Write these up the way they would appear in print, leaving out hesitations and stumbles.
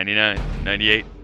99, 98.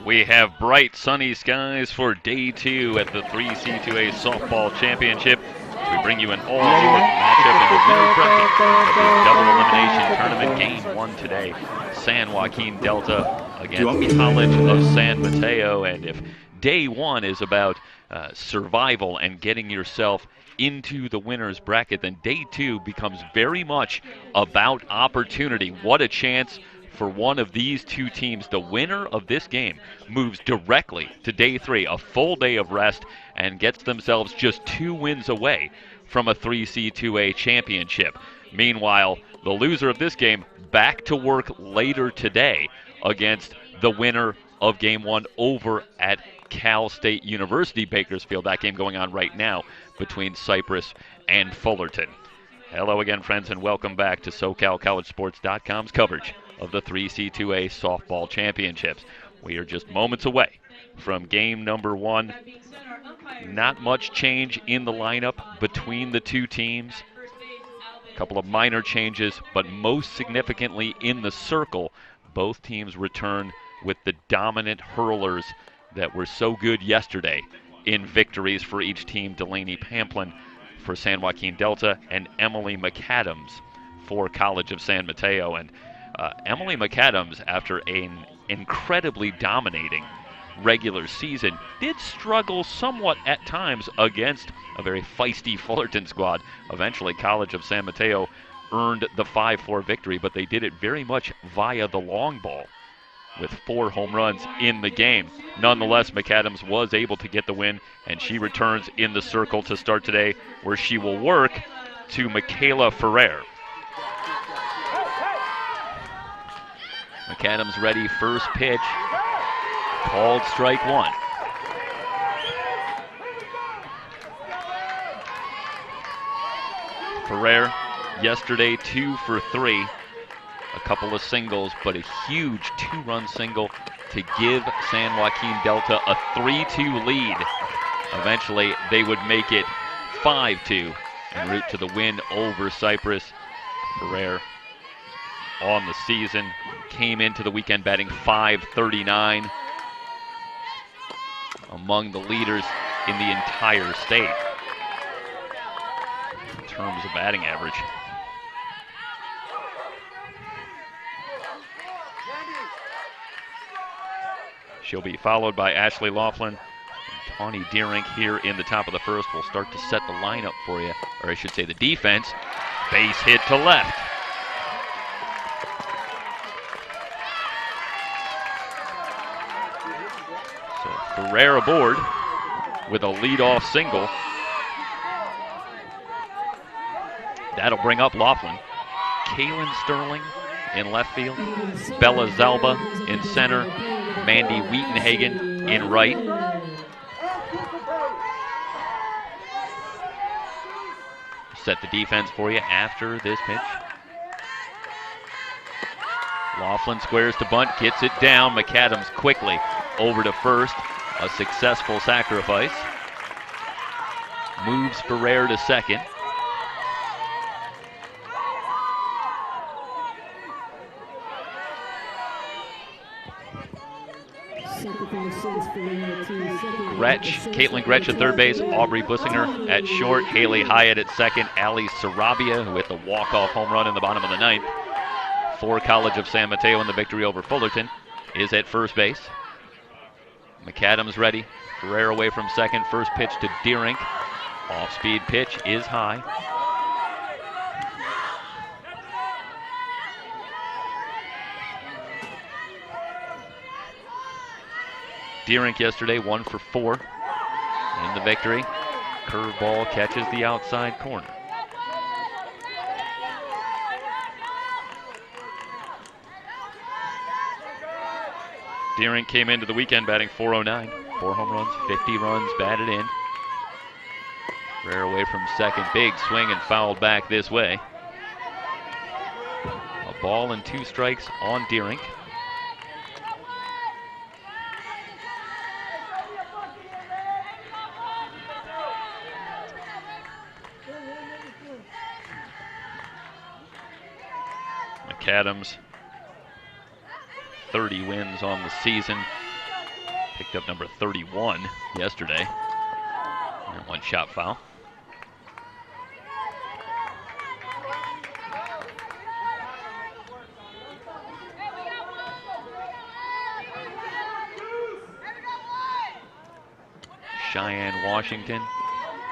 We have bright sunny skies for day 2 at the 3C2A Softball Championship as we bring you an all-North matchup in the winner's bracket of this double elimination tournament. Game 1 today, San Joaquin Delta against College of San Mateo. And if day 1 is about survival and getting yourself into the winner's bracket, then day 2 becomes very much about opportunity. What a chance for one of these two teams. The winner of this game moves directly to day 3, a full day of rest, and gets themselves just 2 wins away from a 3C2A championship. Meanwhile, the loser of this game back to work later today against the winner of Game 1 over at Cal State University Bakersfield. That game going on right now between Cypress and Fullerton. Hello again, friends, and welcome back to SoCalCollegeSports.com's coverage of the 3C2A Softball Championships. We are just moments away from game number 1. Not much change in the lineup between the two teams. A couple of minor changes, but most significantly in the circle, both teams return with the dominant hurlers that were so good yesterday in victories for each team. Delaney Pamplin for San Joaquin Delta and Emily McAdams for College of San Mateo. And Emily McAdams, after an incredibly dominating regular season, did struggle somewhat at times against a very feisty Fullerton squad. Eventually, College of San Mateo earned the 5-4 victory, but they did it very much via the long ball with 4 home runs in the game. Nonetheless, McAdams was able to get the win, and she returns in the circle to start today, where she will work to Michaela Ferrer. McAdams ready, first pitch, called strike 1. Ferrer yesterday 2 for 3, a couple of singles, but a huge 2-run single to give San Joaquin Delta a 3-2 lead. Eventually, they would make it 5-2 en route to the win over Cypress. Ferrer on the season came into the weekend batting .539, among the leaders in the entire state in terms of batting average. She'll be followed by Ashley Laughlin and Tawny Deerink here in the top of the first. Will start to set the lineup for you, or I should say the defense. Base hit to left. So Ferrer aboard with a leadoff single. That'll bring up Laughlin. Kaylin Sterling in left field. Bella Zalba in center. Mandy Wheatenhagen in right. Set the defense for you after this pitch. Laughlin squares to bunt, gets it down. McAdams quickly over to first. A successful sacrifice. Moves Ferrer to second. Caitlin Gretsch at third base, Aubrey Bussinger at short, Haley Hyatt at second, Ali Sarabia with a walk-off home run in the bottom of the ninth for College of San Mateo in the victory over Fullerton is at first base. McAdams ready, Ferrer away from second, first pitch to Deerink, off-speed pitch is high. Deerink yesterday 1 for 4 in the victory. Curveball catches the outside corner. Deerink came into the weekend batting .409, 4 home runs, 50 runs batted in. Ferrer away from second, big swing and fouled back this way. A ball and 2 strikes on Deerink. McAdams, 30 wins on the season. Picked up number 31 yesterday. And one shot foul. Cheyenne Washington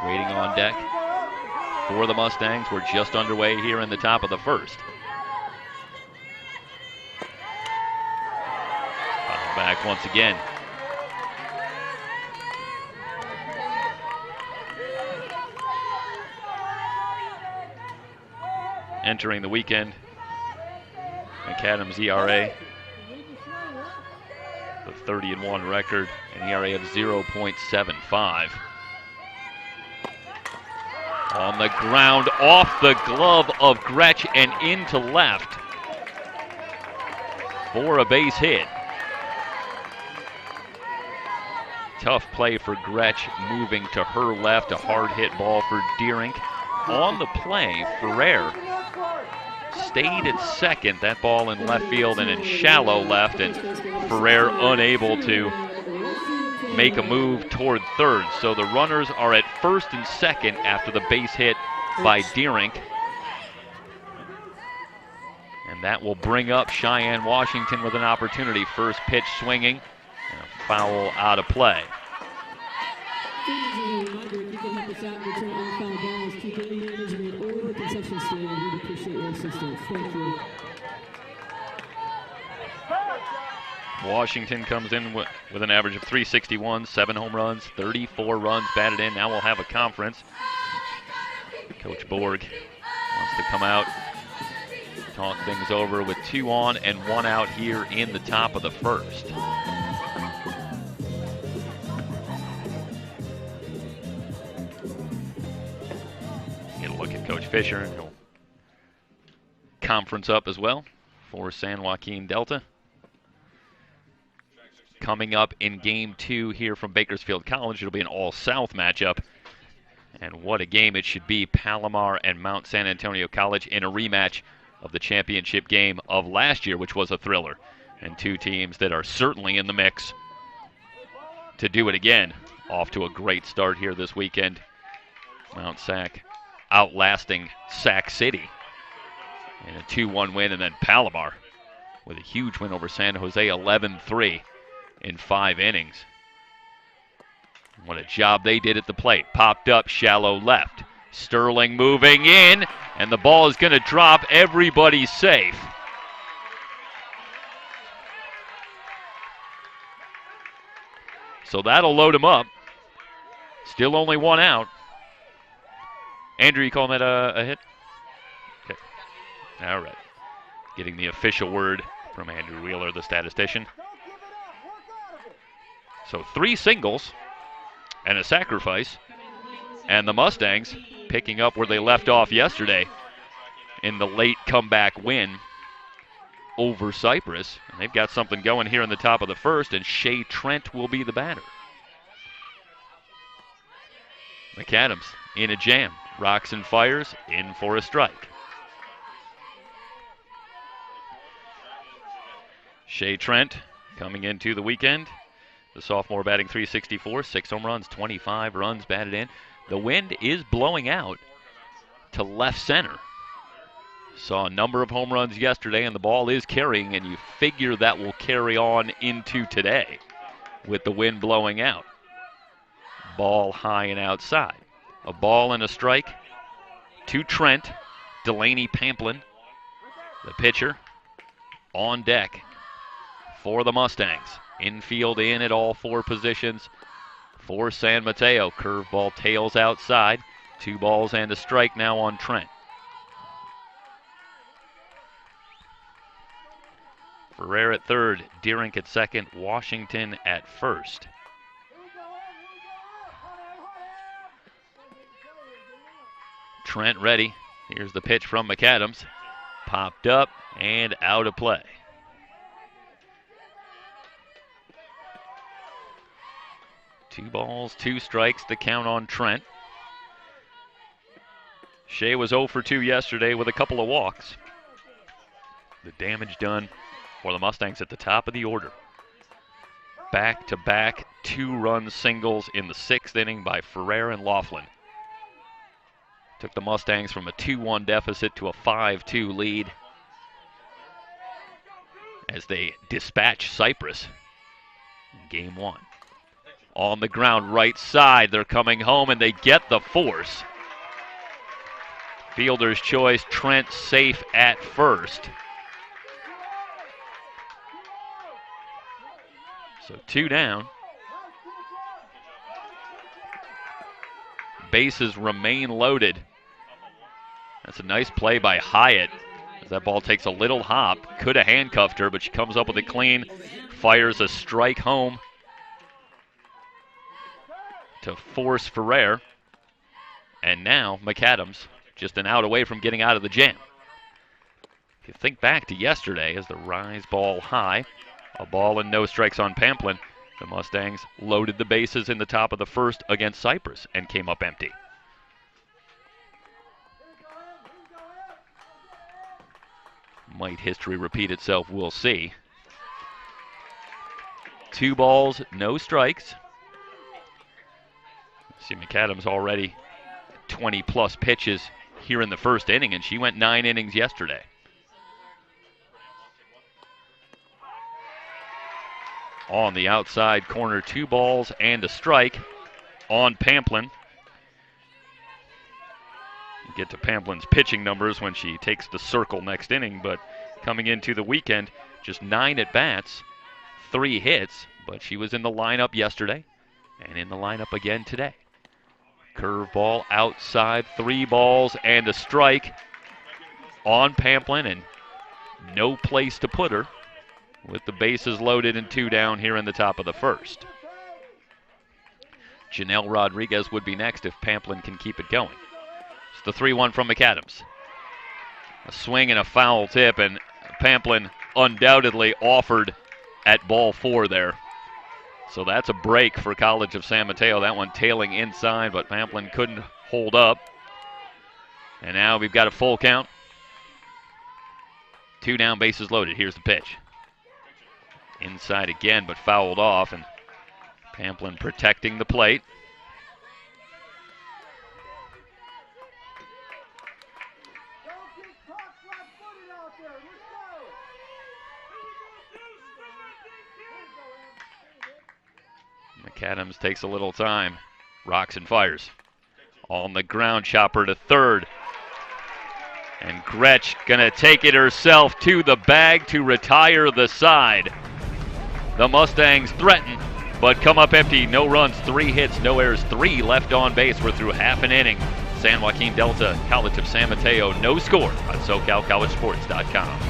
waiting on deck for the Mustangs. We're just underway here in the top of the first. Foul back once again. Entering the weekend, McAdams' ERA, the 30-1 record, an ERA of 0.75. On the ground, off the glove of Gretsch and into left for a base hit. Tough play for Gretsch, moving to her left, a hard hit ball for Deering. On the play, Ferrer stayed at second, that ball in left field and in shallow left, and Ferrer unable to make a move toward third. So the runners are at first and second after the base hit by Deering. And that will bring up Cheyenne Washington with an opportunity. First pitch swinging, and a foul out of play. Washington comes in with an average of 361, 7 home runs, 34 runs batted in. Now we'll have a conference. Coach Borg wants to come out, talk things over with 2 on and 1 out here in the top of the first. Get a look at Coach Fisher, and he'll conference up as well for San Joaquin Delta. Coming up in Game 2 here from Bakersfield College, it'll be an all-South matchup. And what a game it should be. Palomar and Mount San Antonio College in a rematch of the championship game of last year, which was a thriller. And 2 teams that are certainly in the mix to do it again. Off to a great start here this weekend. Mount Sac outlasting Sac City in a 2-1 win, and then Palomar with a huge win over San Jose, 11-3 in 5 innings. What a job they did at the plate. Popped up, shallow left. Sterling moving in, and the ball is going to drop. Everybody's safe. So that'll load him up. Still only 1 out. Andrew, you calling that a hit? Okay. All right. Getting the official word from Andrew Wheeler, the statistician. So 3 singles and a sacrifice, and the Mustangs picking up where they left off yesterday in the late comeback win over Cypress. And they've got something going here in the top of the first, and Shea Trent will be the batter. McAdams in a jam, rocks and fires, in for a strike. Shea Trent coming into the weekend. The sophomore batting .364, 6 home runs, 25 runs batted in. The wind is blowing out to left center. Saw a number of home runs yesterday, and the ball is carrying, and you figure that will carry on into today with the wind blowing out. Ball high and outside. A ball and a strike to Trent. Delaney Pamplin, the pitcher, on deck for the Mustangs. Infield in at all 4 positions for San Mateo. Curveball tails outside. 2 balls and a strike now on Trent. Ferrer at third, Deering at second, Washington at first. Trent ready. Here's the pitch from McAdams. Popped up and out of play. Two balls, 2 strikes, the count on Trent. Shea was 0 for 2 yesterday with a couple of walks. The damage done for the Mustangs at the top of the order. back-to-back two-run singles in the 6th inning by Ferrer and Laughlin. Took the Mustangs from a 2-1 deficit to a 5-2 lead as they dispatch Cypress in Game 1. On the ground, right side, they're coming home, and they get the force. Fielder's choice, Trent safe at first. So 2 down. Bases remain loaded. That's a nice play by Hyatt. As that ball takes a little hop. Could have handcuffed her, but she comes up with it clean. Fires a strike home to force Ferrer. And now McAdams just an out away from getting out of the jam. If you think back to yesterday, as the rise ball high, a ball and no strikes on Pamplin, the Mustangs loaded the bases in the top of the 1st against Cypress and came up empty. Might history repeat itself? We'll see. 2 balls, no strikes. See McAdams already 20-plus pitches here in the 1st inning, and she went 9 innings yesterday. On the outside corner, 2 balls and a strike on Pamplin. You get to Pamplin's pitching numbers when she takes the circle next inning, but coming into the weekend, just 9 at-bats, 3 hits, but she was in the lineup yesterday and in the lineup again today. Curveball outside, 3 balls and a strike on Pamplin, and no place to put her with the bases loaded and 2 down here in the top of the 1st. Janelle Rodriguez would be next if Pamplin can keep it going. It's the 3-1 from McAdams. A swing and a foul tip, and Pamplin undoubtedly offered at ball 4 there. So that's a break for College of San Mateo. That one tailing inside, but Pamplin couldn't hold up. And now we've got a full count. 2 down, bases loaded. Here's the pitch. Inside again, but fouled off, and Pamplin protecting the plate. McAdams takes a little time, rocks and fires. On the ground, chopper to 3rd. And Gretsch gonna take it herself to the bag to retire the side. The Mustangs threaten, but come up empty. No runs, 3 hits, no errors, 3 left on base. We're through half an inning. San Joaquin Delta, College of San Mateo, no score on SoCalCollegeSports.com.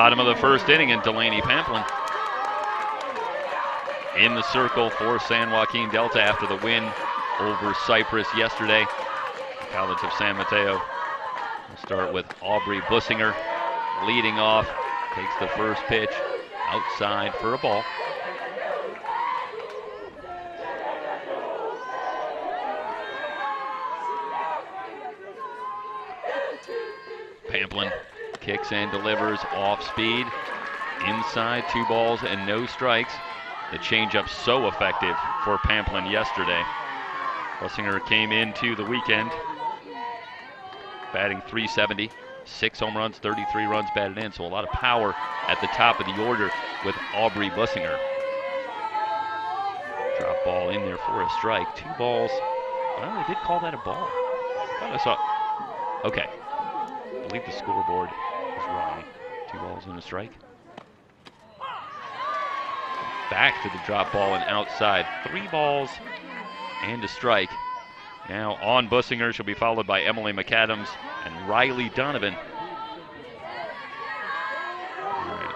bottom of the first inning, and Delaney Pamplin in the circle for San Joaquin Delta after the win over Cypress yesterday. College of San Mateo. We'll start with Aubrey Bussinger leading off. Takes the first pitch outside for a ball. Pamplin kicks and delivers off speed. Inside, 2 balls and no strikes. The changeup so effective for Pamplin yesterday. Bussinger came into the weekend batting .370, 6 home runs, 33 runs batted in, so a lot of power at the top of the order with Aubrey Bussinger. Drop ball in there for a strike. 2 balls. Well, they did call that a ball. I thought I saw. Okay. I believe the scoreboard is wrong. 2 balls and a strike. Back to the drop ball and outside. 3 balls and a strike. Now on Bussinger, she'll be followed by Emily McAdams and Riley Donovan. All right.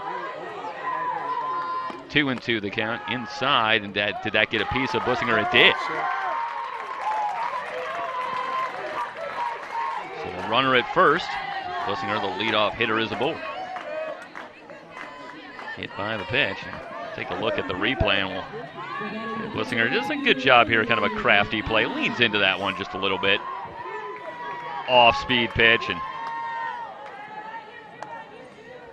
2-2 the count inside, and did that get a piece of Bussinger? It did. So the runner at first. Bussinger, the leadoff hitter, is aboard. Hit by the pitch. Take a look at the replay, and Bussinger does a good job here, kind of a crafty play. Leans into that one just a little bit. Off-speed pitch, and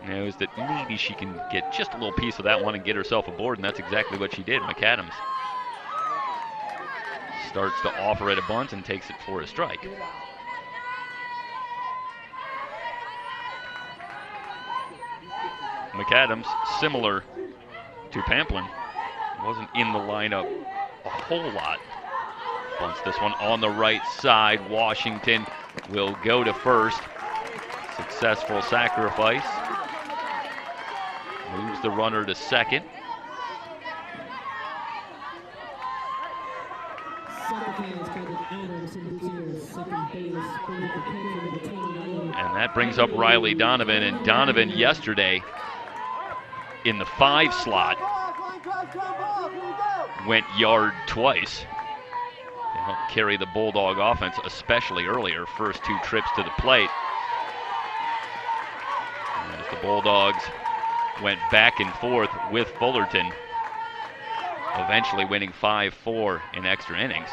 knows that maybe she can get just a little piece of that one and get herself aboard, and that's exactly what she did. McAdams starts to offer it a bunt and takes it for a strike. McAdams, similar to Pamplin, wasn't in the lineup a whole lot. Bunts this one on the right side. Washington will go to first. Successful sacrifice. Moves the runner to second. And that brings up Riley Donovan. And Donovan yesterday in the 5 slot went yard twice to help carry the Bulldog offense, especially earlier. First 2 trips to the plate. And as the Bulldogs went back and forth with Fullerton, eventually winning 5-4 in extra innings.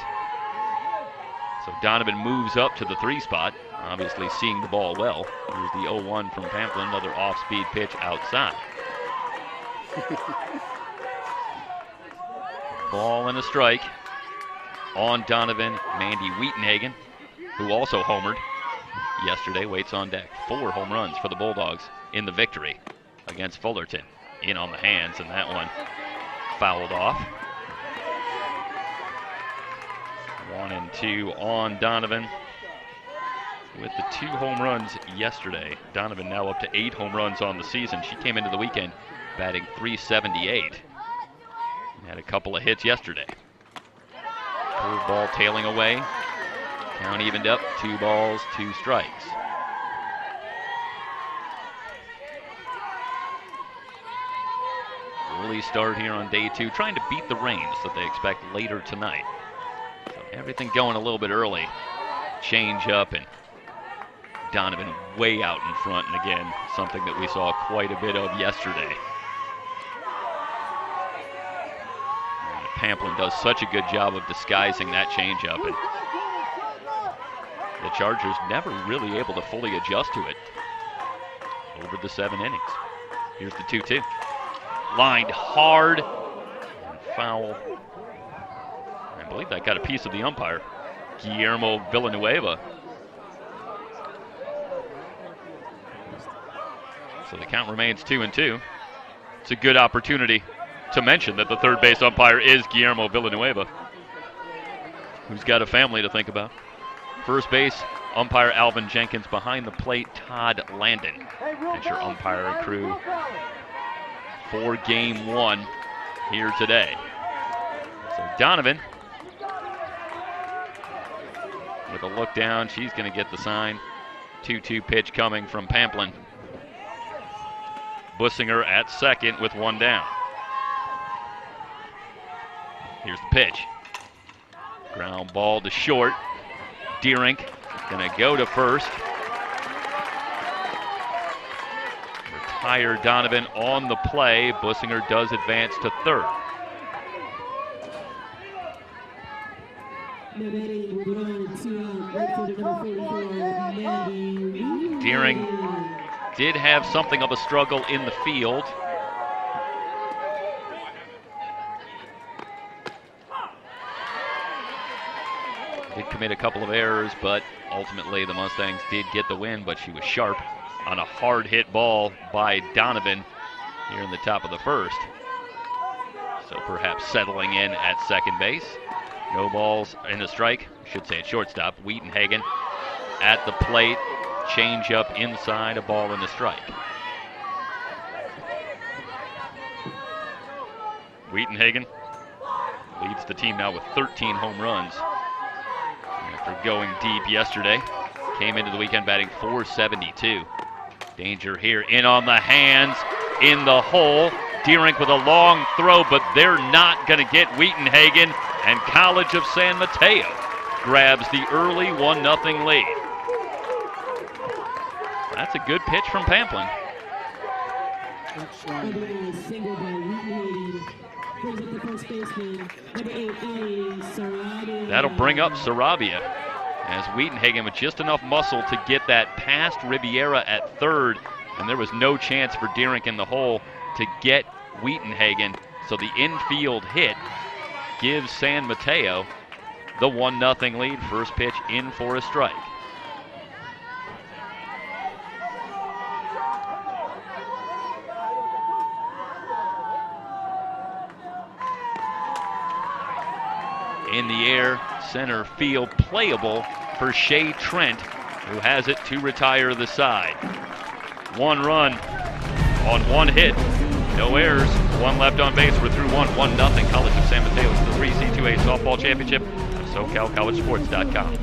So Donovan moves up to the 3 spot, obviously seeing the ball well. Here's the 0-1 from Pamplin, another off-speed pitch outside. Ball and a strike on Donovan. Mandy Wheatenhagen, who also homered yesterday, waits on deck. 4 home runs for the Bulldogs in the victory against Fullerton. In on the hands, and that one fouled off. 1-2 on Donovan. With the 2 home runs yesterday, Donovan now up to 8 home runs on the season. She came into the weekend batting .378. Had a couple of hits yesterday. Curveball tailing away. Count evened up. 2 balls, 2 strikes. Early start here on day 2, trying to beat the rains that they expect later tonight. So everything going a little bit early. Change up, and Donovan way out in front, and again, something that we saw quite a bit of yesterday. Pamplin does such a good job of disguising that changeup, and the Chargers never really able to fully adjust to it over the 7 innings. Here's the 2-2. Lined hard and foul. I believe that got a piece of the umpire, Guillermo Villanueva. So the count remains 2-2. It's a good opportunity to mention that the third base umpire is Guillermo Villanueva, who's got a family to think about. First base umpire Alvin Jenkins. Behind the plate, Todd Landon. That's your umpire and crew for game 1 here today. So Donovan with a look down. She's going to get the sign. 2-2 pitch coming from Pamplin. Bussinger at second with one down. Here's the pitch. Ground ball to short. Deerink gonna go to first. Retire Donovan on the play. Bussinger does advance to third. Deering did have something of a struggle in the field. Did commit a couple of errors, but ultimately the Mustangs did get the win, but she was sharp on a hard hit ball by Donovan here in the top of the first. So perhaps settling in at second base. No balls in a strike, I should say at shortstop. Wheatenhagen at the plate, change up inside, a ball and a strike. Wheatenhagen leads the team now with 13 home runs. After going deep yesterday, came into the weekend batting .472. Danger here, in on the hands, in the hole. Deerink with a long throw, but they're not going to get Wheatenhagen, and College of San Mateo grabs the early 1-0 lead. That's a good pitch from Pamplin. That'll bring up Sarabia, as Wheatenhagen with just enough muscle to get that past Riviera at third, and there was no chance for Deerink in the hole to get Wheatenhagen. So the infield hit gives San Mateo the 1-0 lead. First pitch in for a strike. In the air, center field, playable for Shea Trent, who has it to retire the side. One run on one hit, no errors, one left on base. We're through 1-0. College of San Mateo is the 3C2A softball championship at SoCalCollegeSports.com.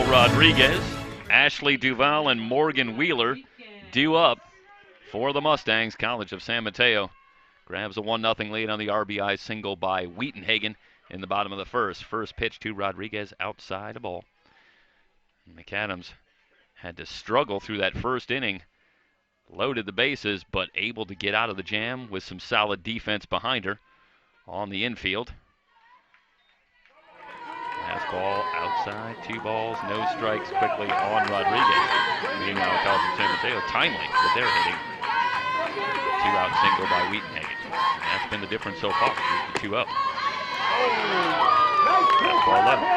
Rodriguez, Ashley Duval, and Morgan Wheeler due up for the Mustangs. College of San Mateo grabs a 1-0 lead on the RBI single by Wheatenhagen in the bottom of the first. First pitch to Rodriguez, outside a ball. McAdams had to struggle through that first inning, loaded the bases, but able to get out of the jam with some solid defense behind her on the infield. Fastball outside, 2 balls, no strikes quickly on Rodriguez. Meanwhile, College of San Mateo timely with their hitting. 2-out single by Wheatenhagen. And that's been the difference so far, the 2-0. Fastball level.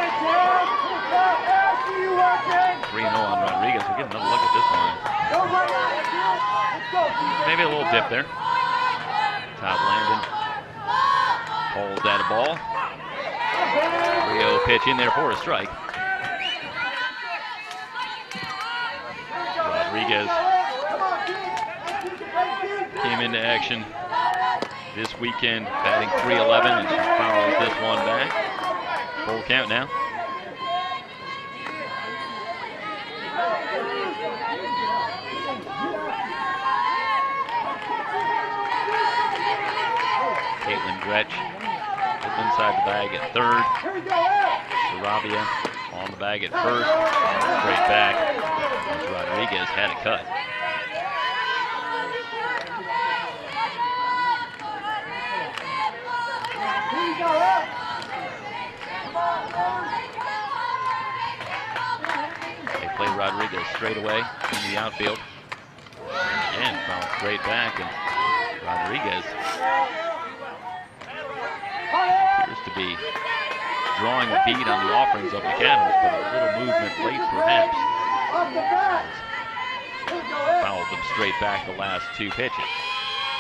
3-0 on Rodriguez. We'll get another look at this one. Maybe a little dip there. Todd Landon pulls at a ball. 3-0 pitch in there for a strike. Rodriguez came into action this weekend batting .311, and she fouls this one back. Full count now. Caitlin Gretsch inside the bag at third. Sarabia on the bag at first. Straight back. As Rodriguez had a cut. They play Rodriguez straight away in the outfield. Again, foul straight back, and Rodriguez appears to be drawing a bead on the offerings of McAdams, but a little movement late perhaps. Fouled them straight back the last two pitches.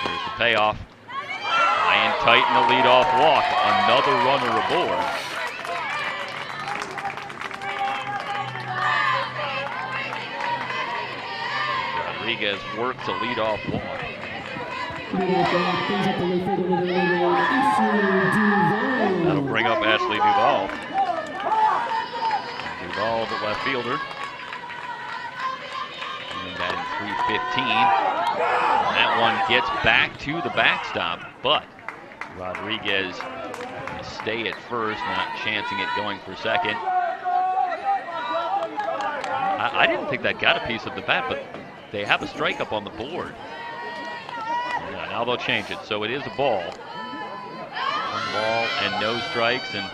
Here's the payoff. High and tight in the leadoff walk. Another runner aboard. Rodriguez works a leadoff walk. That'll bring up Ashley Duval. Duval, the left fielder. And batting .315. That one gets back to the backstop, but Rodriguez will stay at first, not chancing it going for second. I didn't think that got a piece of the bat, but they have a strike up on the board. Yeah, now they'll change it, so it is a ball. One ball and no strikes, and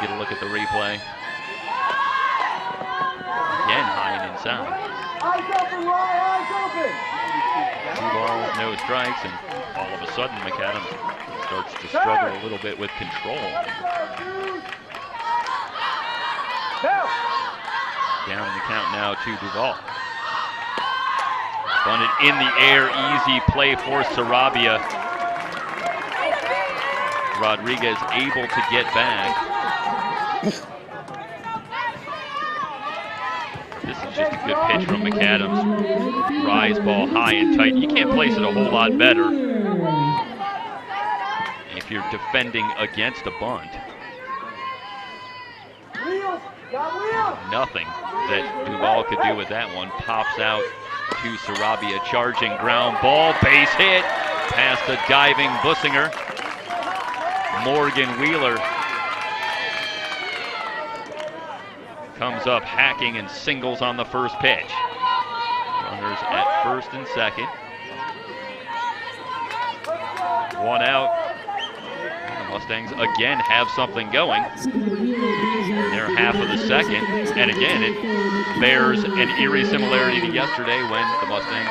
get a look at the replay. Again, high and inside. Two balls, no strikes, and all of a sudden McAdams starts to struggle a little bit with control. Down in the count now to Duval. Bunted in the air, easy play for Sarabia. Rodriguez able to get back. This is just a good pitch from McAdams. Rise ball high and tight. You can't place it a whole lot better if you're defending against a bunt. Nothing that Duval could do with that one. Pops out to Sarabia, charging ground ball, base hit, past a diving Bussinger. Morgan Wheeler comes up hacking and singles on the first pitch. Runners at first and second. One out. The Mustangs again have something going. They're half of the second, and again it bears an eerie similarity to yesterday when the Mustangs,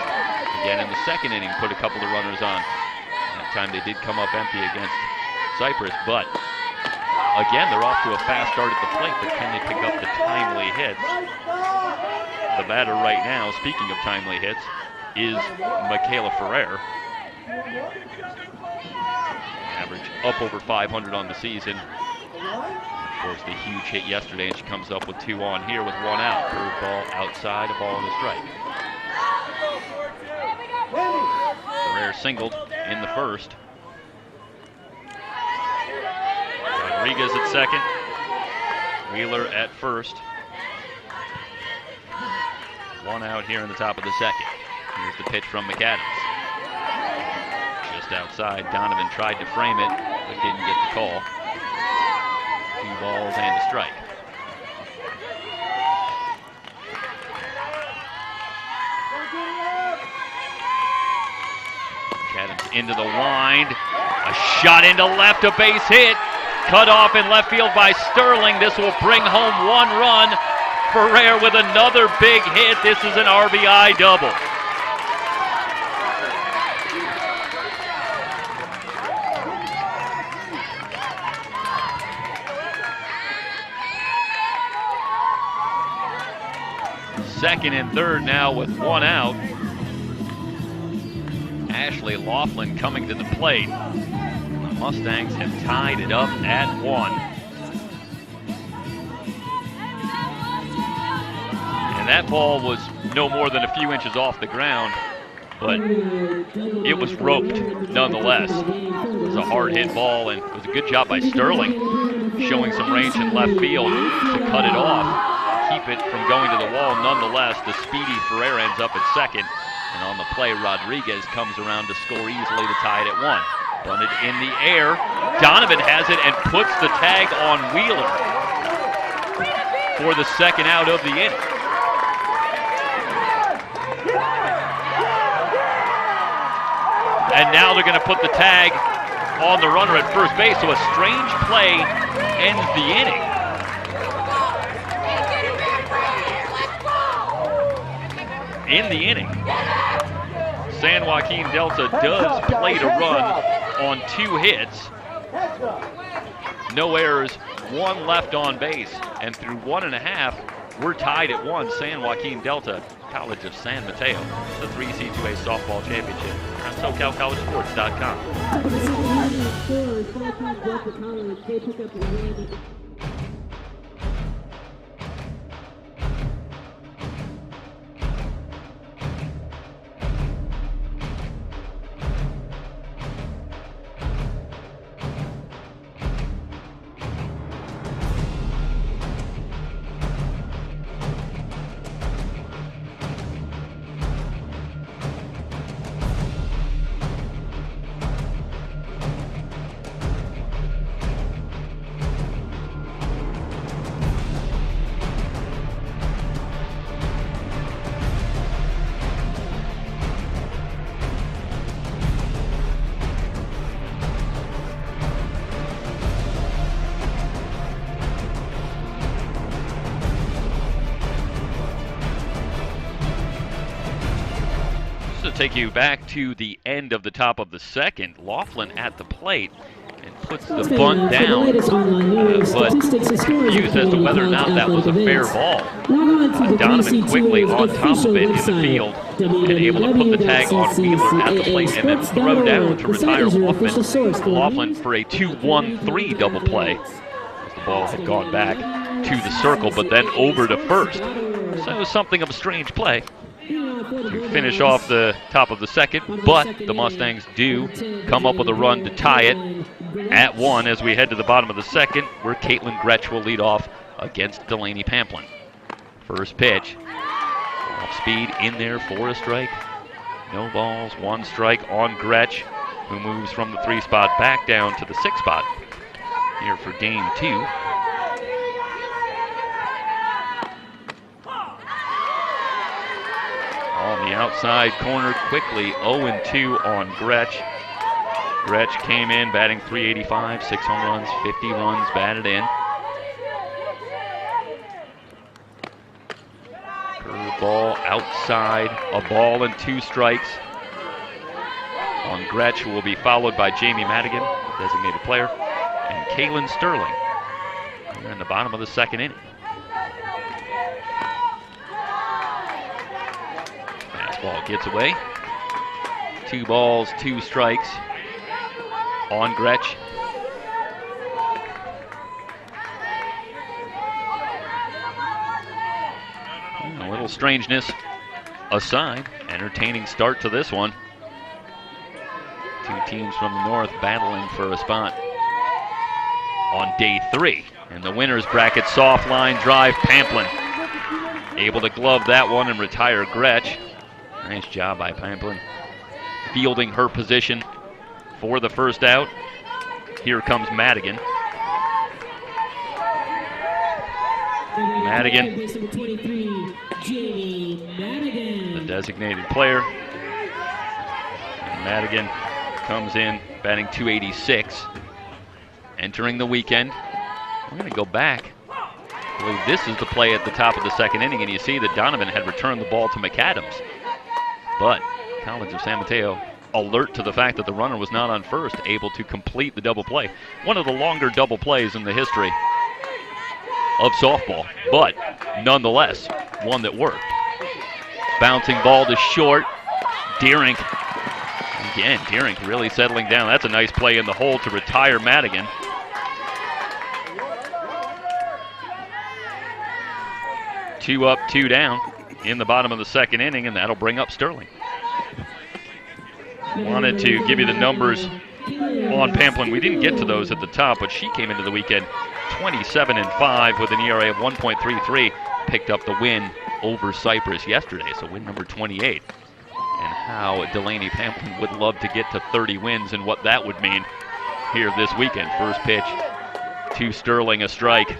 again in the second inning, put a couple of runners on. That time they did come up empty against Cypress, but again they're off to a fast start at the plate, but can they pick up the timely hits? The batter right now, speaking of timely hits, is Michaela Ferrer. Average up over 500 on the season. Of course, the huge hit yesterday, and she comes up with two on here with one out. Curveball outside, a ball and a strike. Ferrer singled in the first. Rodriguez at second. Wheeler at first. One out here in the top of the second. Here's the pitch from McAdams. Just outside, Donovan tried to frame it, but didn't get the call. 2 balls and a strike. McAdams into the wind. A shot into left, a base hit. Cut off in left field by Sterling. This will bring home 1 run. Ferrer with another big hit. This is an RBI double. Second and third now with 1 out. Ashley Laughlin coming to the plate. The Mustangs have tied it up at 1. And that ball was no more than a few inches off the ground, but it was roped nonetheless. It was a hard hit ball, and it was a good job by Sterling showing some range in left field to cut it off, keep it from going to the wall. Nonetheless, the speedy Ferrer ends up at second. And on the play, Rodriguez comes around to score easily to tie it at 1. Bunted in the air. Donovan has it and puts the tag on Wheeler for the second out of the inning. And now they're going to put the tag on the runner at first base, so a strange play ends the inning. In the inning, San Joaquin Delta does plate a run on 2 hits. No errors, 1 left on base, and through 1.5, we're tied at 1. San Joaquin Delta, College of San Mateo, the 3C2A softball championship on SoCalCollegeSports.com. Take you back to the end of the top of the second. Laughlin at the plate and puts the bunt down, but confused as to whether or not that was a fair ball. Donovan quickly on top of it in the field and able to put the tag on Wheeler at the plate and then throw down to retire Laughlin for a 2-1-3 double play. The ball had gone back to the circle, but then over to first. So it was something of a strange play to finish off the top of the second, but the Mustangs do come up with a run to tie it at 1 as we head to the bottom of the second, where Caitlin Gretsch will lead off against Delaney Pamplin. First pitch, off speed in there for a strike. No balls, 1 strike on Gretsch, who moves from the 3 spot back down to the 6 spot here for game 2. On the outside corner quickly, 0-2 on Gretsch. Gretsch came in batting .385, 6 home runs, 50 runs batted in. Curveball outside, a ball and 2 strikes on Gretsch, who will be followed by Jamie Madigan, designated player, and Kaylin Sterling. We're in the bottom of the second inning. Ball gets away. 2 balls, 2 strikes on Gretsch. A little strangeness aside, entertaining start to this one. 2 teams from the north battling for a spot on day 3. And the winner's bracket soft line drive, Pamplin able to glove that one and retire Gretsch. Nice job by Pamplin, fielding her position for the first out. Here comes Madigan. Madigan, the designated player. And Madigan comes in batting .286. Entering the weekend. We're going to go back. I believe this is the play at the top of the second inning, and you see that Donovan had returned the ball to McAdams. But College of San Mateo, alert to the fact that the runner was not on first, able to complete the double play. One of the longer double plays in the history of softball, but nonetheless, one that worked. Bouncing ball to short. Deerink. Again, Deerink really settling down. That's a nice play in the hole to retire Madigan. Two up, 2 down in the bottom of the second inning, and that'll bring up Sterling. Wanted to give you the numbers on Pamplin. We didn't get to those at the top, but she came into the weekend 27-5 with an ERA of 1.33. Picked up the win over Cypress yesterday, so win number 28. And how Delaney Pamplin would love to get to 30 wins and what that would mean here this weekend. First pitch to Sterling, a strike.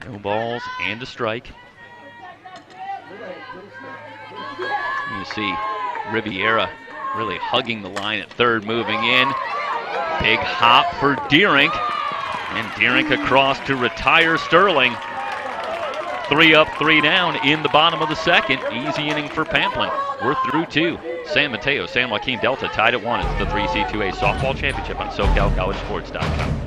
No balls and a strike. You see Riviera really hugging the line at third, moving in. Big hop for Deering. And Deering across to retire Sterling. 3 up, 3 down in the bottom of the second. Easy inning for Pamplin. We're through 2. San Mateo, San Joaquin Delta tied at 1. It's the 3C2A softball championship on SoCalCollegeSports.com.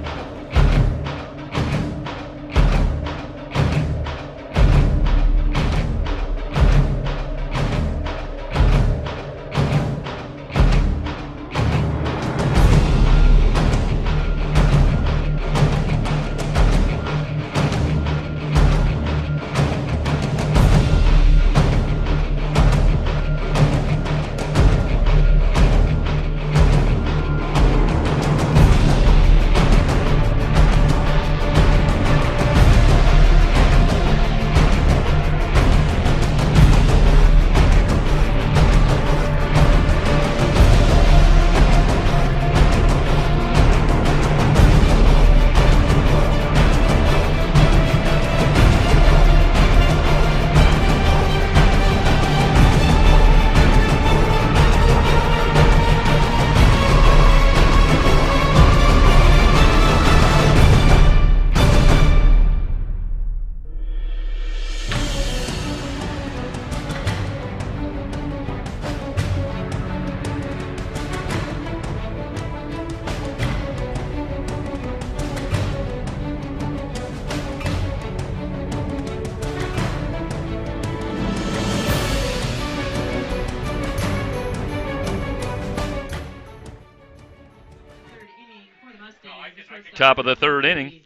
Top of the third inning.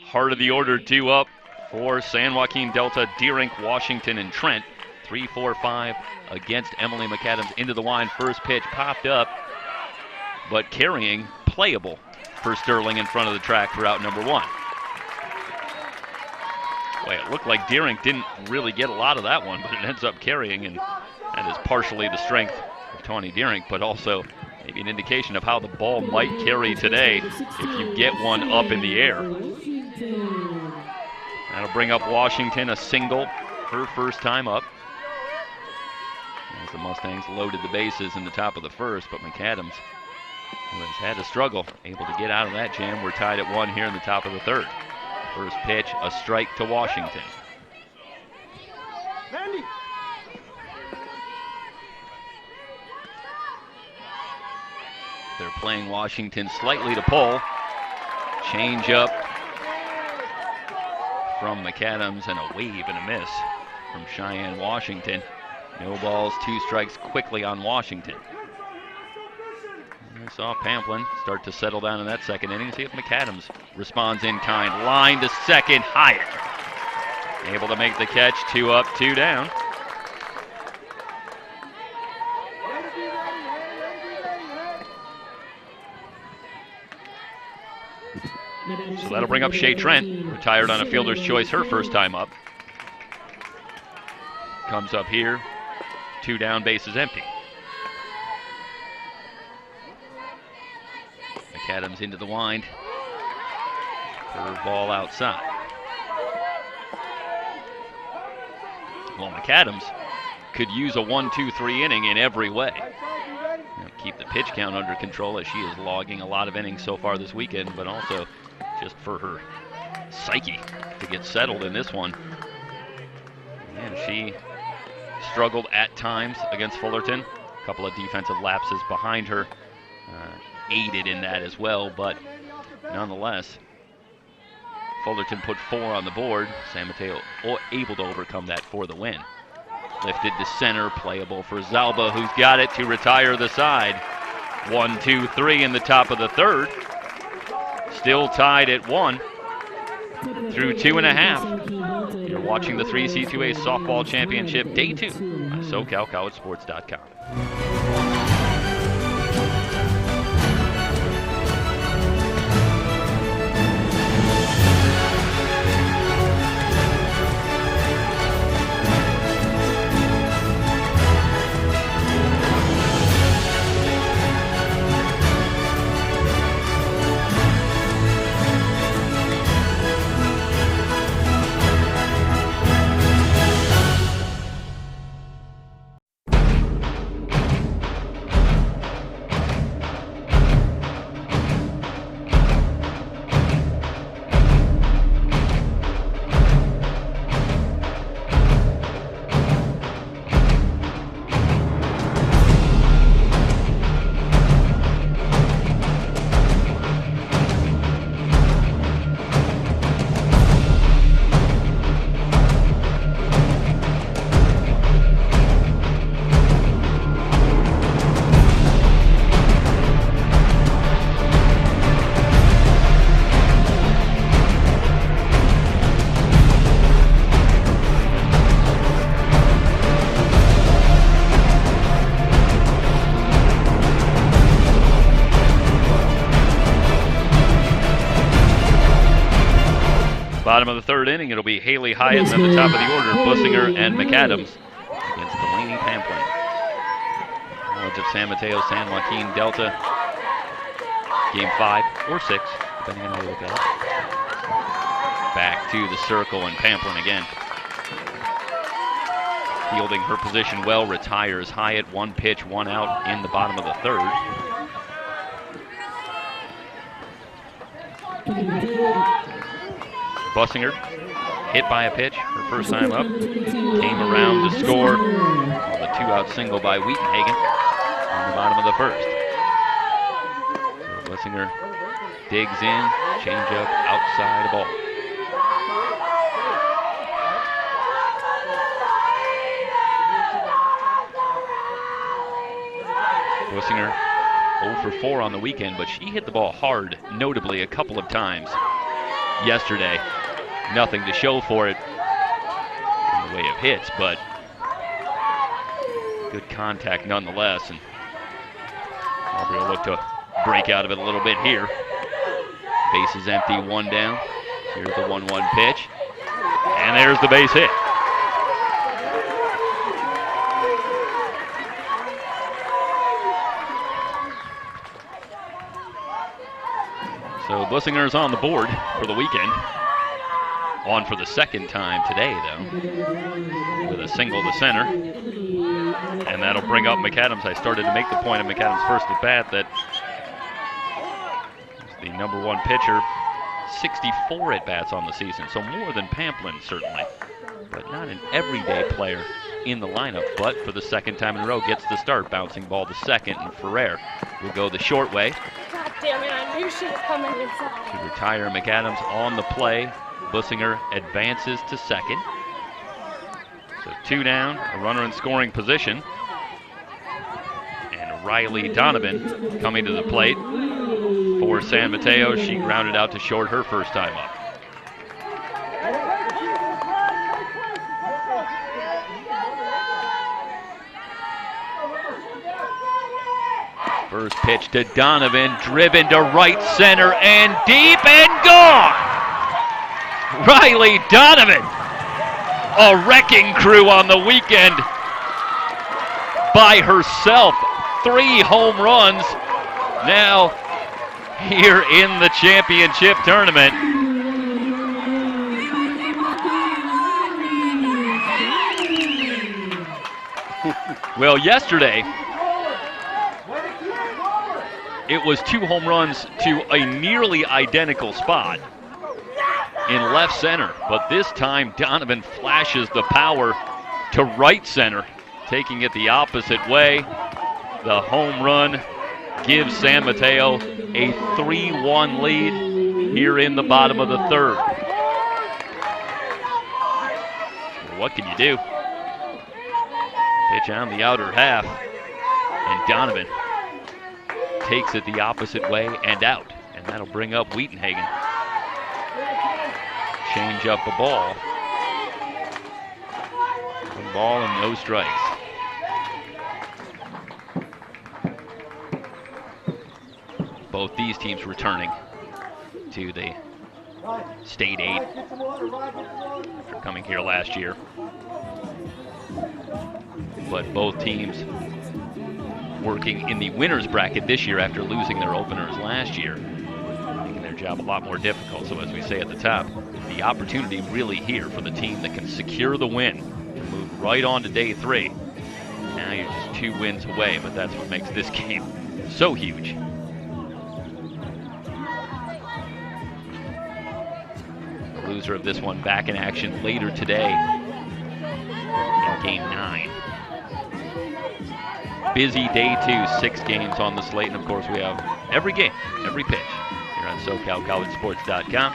Heart of the order, 2 up for San Joaquin Delta, Deering, Washington, and Trent. 3-4-5 against Emily McAdams into the line. First pitch popped up, but carrying, playable for Sterling in front of the track for out number 1. Boy, it looked like Deering didn't really get a lot of that one, but it ends up carrying, and that is partially the strength of Tawny Deering, but also maybe an indication of how the ball might carry today if you get one up in the air. That'll bring up Washington, a single, her first time up. As the Mustangs loaded the bases in the top of the first, but McAdams, who has had a struggle, able to get out of that jam. We're tied at 1 here in the top of the third. First pitch, a strike to Washington. They're playing Washington slightly to pull. Change up from McAdams and a wave and a miss from Cheyenne Washington. No balls, 2 strikes quickly on Washington. And I saw Pamplin start to settle down in that second inning. See if McAdams responds in kind. Line to second, Hyatt. Able to make the catch, 2 up, 2 down. So that'll bring up Shea Trent, retired on a fielder's choice her first time up. Comes up here, 2 down, bases empty. McAdams into the wind. Curveball outside. Well, McAdams could use a 1-2-3 inning in every way. Keep the pitch count under control as she is logging a lot of innings so far this weekend, but also just for her psyche to get settled in this one. And she struggled at times against Fullerton. A couple of defensive lapses behind her aided in that as well, but nonetheless, Fullerton put 4 on the board. San Mateo able to overcome that for the win. Lifted to center, playable for Zalba, who's got it to retire the side. 1-2-3 in the top of the third. Still tied at 1 through 2.5. You're watching the 3C2A Softball Championship Day 2 on SoCalCollegeSports.com. Bottom of the third inning, it'll be Haley Hyatt, and at the top of the order, Bussinger and McAdams against Delaney Pamplin. College of San Mateo, San Joaquin Delta. Game 5 or 6, depending on how you look at it. Back to the circle, and Pamplin again. Fielding her position well, retires Hyatt. 1 pitch, 1 out in the bottom of the third. Bussinger hit by a pitch, her first time up. Came around to score. The 2-out single by Wheatonhagen on the bottom of the first. So Bussinger digs in, changeup outside the ball. Bussinger 0 for 4 on the weekend, but she hit the ball hard, notably a couple of times yesterday. Nothing to show for it in the way of hits, but good contact nonetheless. And Aubrey will look to break out of it a little bit here. Base is empty, 1 down. Here's the 1-1 pitch, and there's the base hit. So Bussinger's on the board for the weekend. On for the second time today, though, with a single to center. And that'll bring up McAdams. I started to make the point of McAdams' first at bat that he's the #1 pitcher, 64 at bats on the season, so more than Pamplin certainly, but not an everyday player in the lineup. But for the second time in a row, gets the start, bouncing ball to second, and Ferrer will go the short way. God damn it, I knew she was coming inside. To retire McAdams on the play. Bussinger advances to second. So 2 down, a runner in scoring position. And Riley Donovan coming to the plate for San Mateo. She grounded out to short her first time up. First pitch to Donovan, driven to right center and deep and gone! Riley Donovan, a wrecking crew on the weekend by herself. 3 home runs now here in the championship tournament. Well, yesterday, it was 2 home runs to a nearly identical spot in left center, but this time Donovan flashes the power to right center, taking it the opposite way. The home run gives San Mateo a 3-1 lead here in the bottom of the third. Well, what can you do? Pitch on the outer half, and Donovan takes it the opposite way and out, and that'll bring up Wheatonhagen. Change up a ball. 1 ball and no strikes. Both these teams returning to the State 8 after coming here last year. But both teams working in the winner's bracket this year after losing their openers last year, making their job a lot more difficult. So as we say at the top, the opportunity really here for the team that can secure the win to move right on to day 3. Now you're just 2 wins away, but that's what makes this game so huge. The loser of this one back in action later today in Game 9. Busy day 2, 6 games on the slate, and of course we have every game, every pitch here on SoCalCollegeSports.com.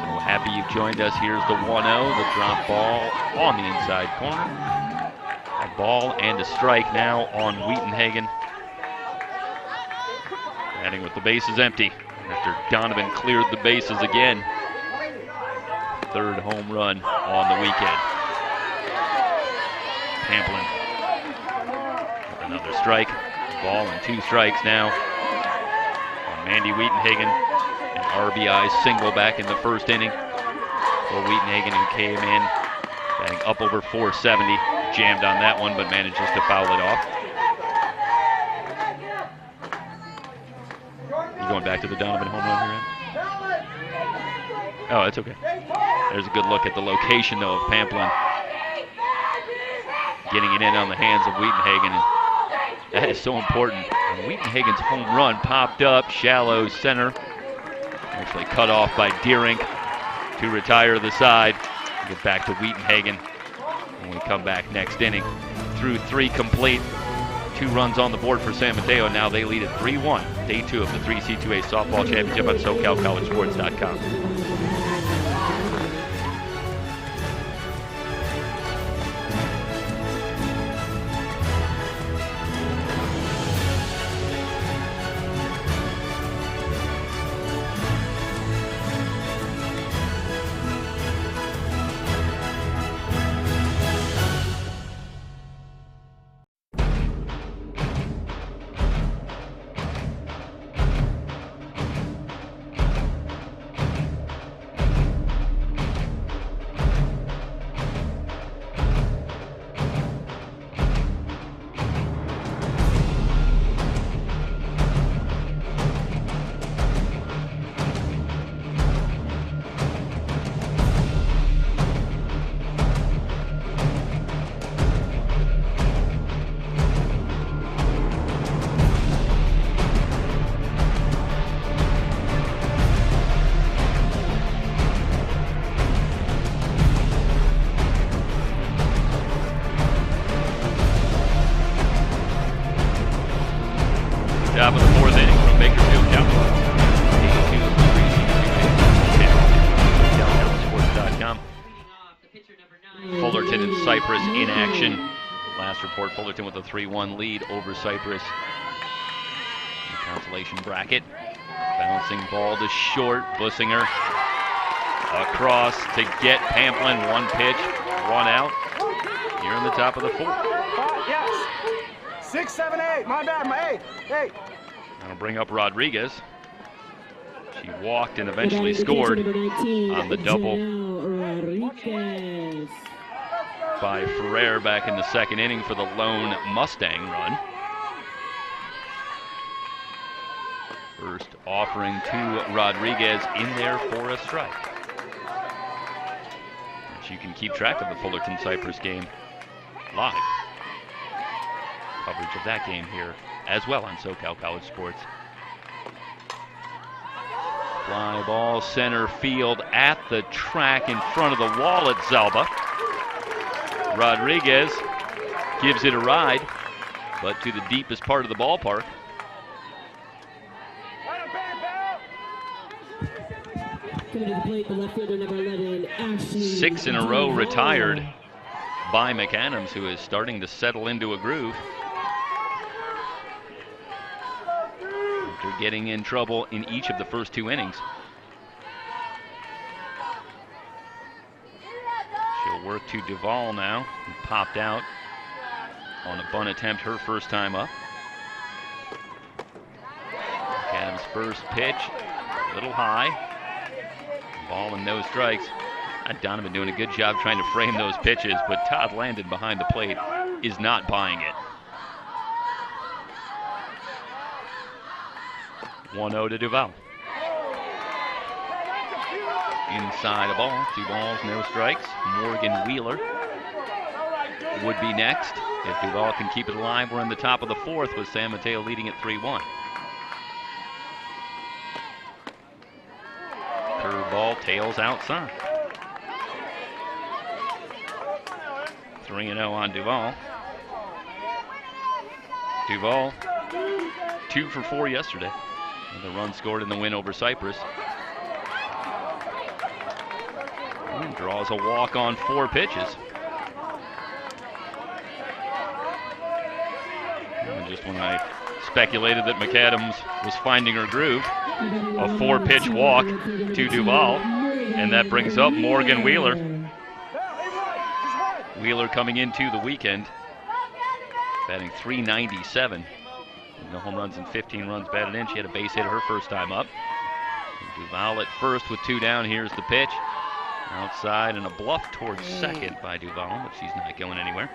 So happy you've joined us. Here's the 1-0, the drop ball on the inside corner. A ball and a strike now on Wheatonhagen. Batting with the bases empty after Donovan cleared the bases again. 3rd home run on the weekend. Pamplin with another strike. Ball and 2 strikes now on Mandy Wheatonhagen. And RBI single back in the first inning for Wheaton-Hagen, who came in batting up over 470. Jammed on that one, but manages to foul it off. You going back to the Donovan home run here, Ed? Oh, that's okay. There's a good look at the location, though, of Pamplin. Getting it in on the hands of Wheaton-Hagen. And that is so important. And Wheaton-Hagen's home run popped up, shallow center. Actually cut off by Deering to retire the side. Get back to Wheaton-Hagen when we come back next inning. Through 3 complete. 2 runs on the board for San Mateo. Now they lead at 3-1. Day 2 of the 3C2A Softball Championship on SoCalCollegeSports.com. Top of the 4th inning from Bakersfield County. SoCalCollegeSports.com. Fullerton and Cypress in action. Last report, Fullerton with a 3-1 lead over Cypress. In the consolation bracket. Bouncing ball to short. Bussinger across to get Pamplin. 1 pitch, 1 out. Here in the top of the 4th. Yes. 6, 7, 8. My bad. My 8. I'll bring up Rodriguez. She walked and eventually scored on the double by Ferrer back in the 2nd inning for the lone Mustang run. First offering to Rodriguez in there for a strike. And you can keep track of the Fullerton-Cypress game live. Coverage of that game here as well on SoCal College Sports. Fly ball center field at the track in front of the wall at Zalba. Rodriguez gives it a ride, but to the deepest part of the ballpark. Coming to the plate, the left fielder, number 11, Ashley. 6 in a row retired by McAdams, who is starting to settle into a groove. After getting in trouble in each of the first 2 innings. She'll work to Duvall now, who popped out on a bunt attempt her first time up. McAdams' first pitch, a little high. Ball and no strikes. Donovan doing a good job trying to frame those pitches, but Todd Landon behind the plate is not buying it. 1-0 to Duval. Inside a ball, 2 balls, no strikes. Morgan Wheeler would be next. If Duval can keep it alive, we're in the top of the 4th with San Mateo leading at 3-1. Curveball, tails outside. 3-0 on Duval. Duval, 2 for 4 yesterday. The run scored in the win over Cypress. And draws a walk on 4 pitches. And just when I speculated that McAdams was finding her groove, a 4-pitch walk to Duval, and that brings up Morgan Wheeler. Wheeler coming into the weekend, batting .397. No home runs and 15 runs batted in. She had a base hit her first time up. Duval at first with 2 down. Here's the pitch. Outside and a bluff towards second by Duval, but she's not going anywhere.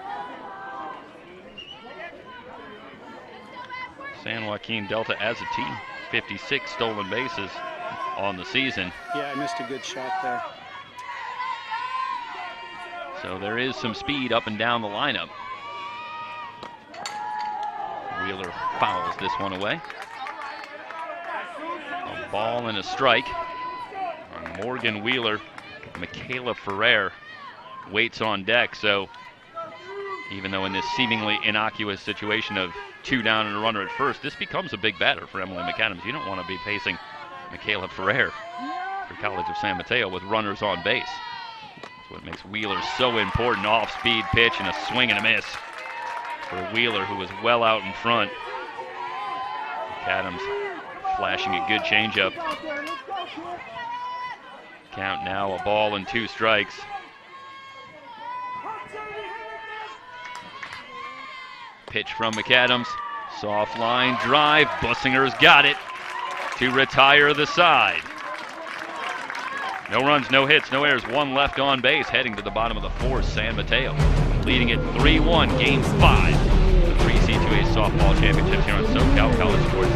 San Joaquin Delta as a team, 56 stolen bases on the season. Yeah, I missed a good shot there. So there is some speed up and down the lineup. Wheeler fouls this one away. A ball and a strike. On Morgan Wheeler, Michaela Ferrer waits on deck. So even though in this seemingly innocuous situation of 2 down and a runner at first, this becomes a big batter for Emily McAdams. You don't want to be facing Michaela Ferrer for College of San Mateo with runners on base. That's what makes Wheeler so important. Off-speed pitch and a swing and a miss for Wheeler, who was well out in front. McAdams flashing a good changeup. Count now, a ball and 2 strikes. Pitch from McAdams. Soft line drive. Bussinger's got it to retire the side. No runs, no hits, no errors. 1 left on base, heading to the bottom of the 4th. San Mateo leading it 3-1, Game 5. The 3C2A Softball Championships here on SoCal College Sports.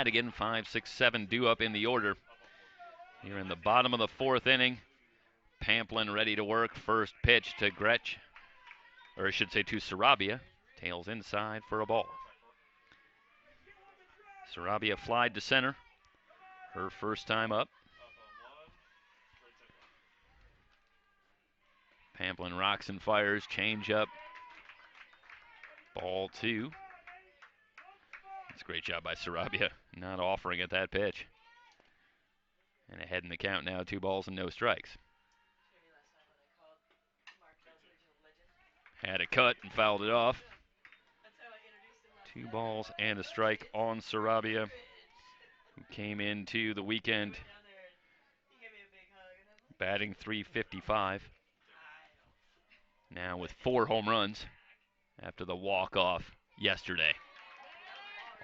Again, 5, 6, 7 due up in the order. Here in the bottom of the 4th inning. Pamplin ready to work. First pitch to Gretsch, or I should say to Sarabia. Tails inside for a ball. Sarabia flied to center. Her first time up. Pamplin rocks and fires. Change up. Ball 2. That's a great job by Sarabia, not offering at that pitch. And ahead in the count now, 2 balls and no strikes. Had a cut and fouled it off. 2 balls and a strike on Sarabia, who came into the weekend batting .355. Now with 4 home runs after the walk-off yesterday.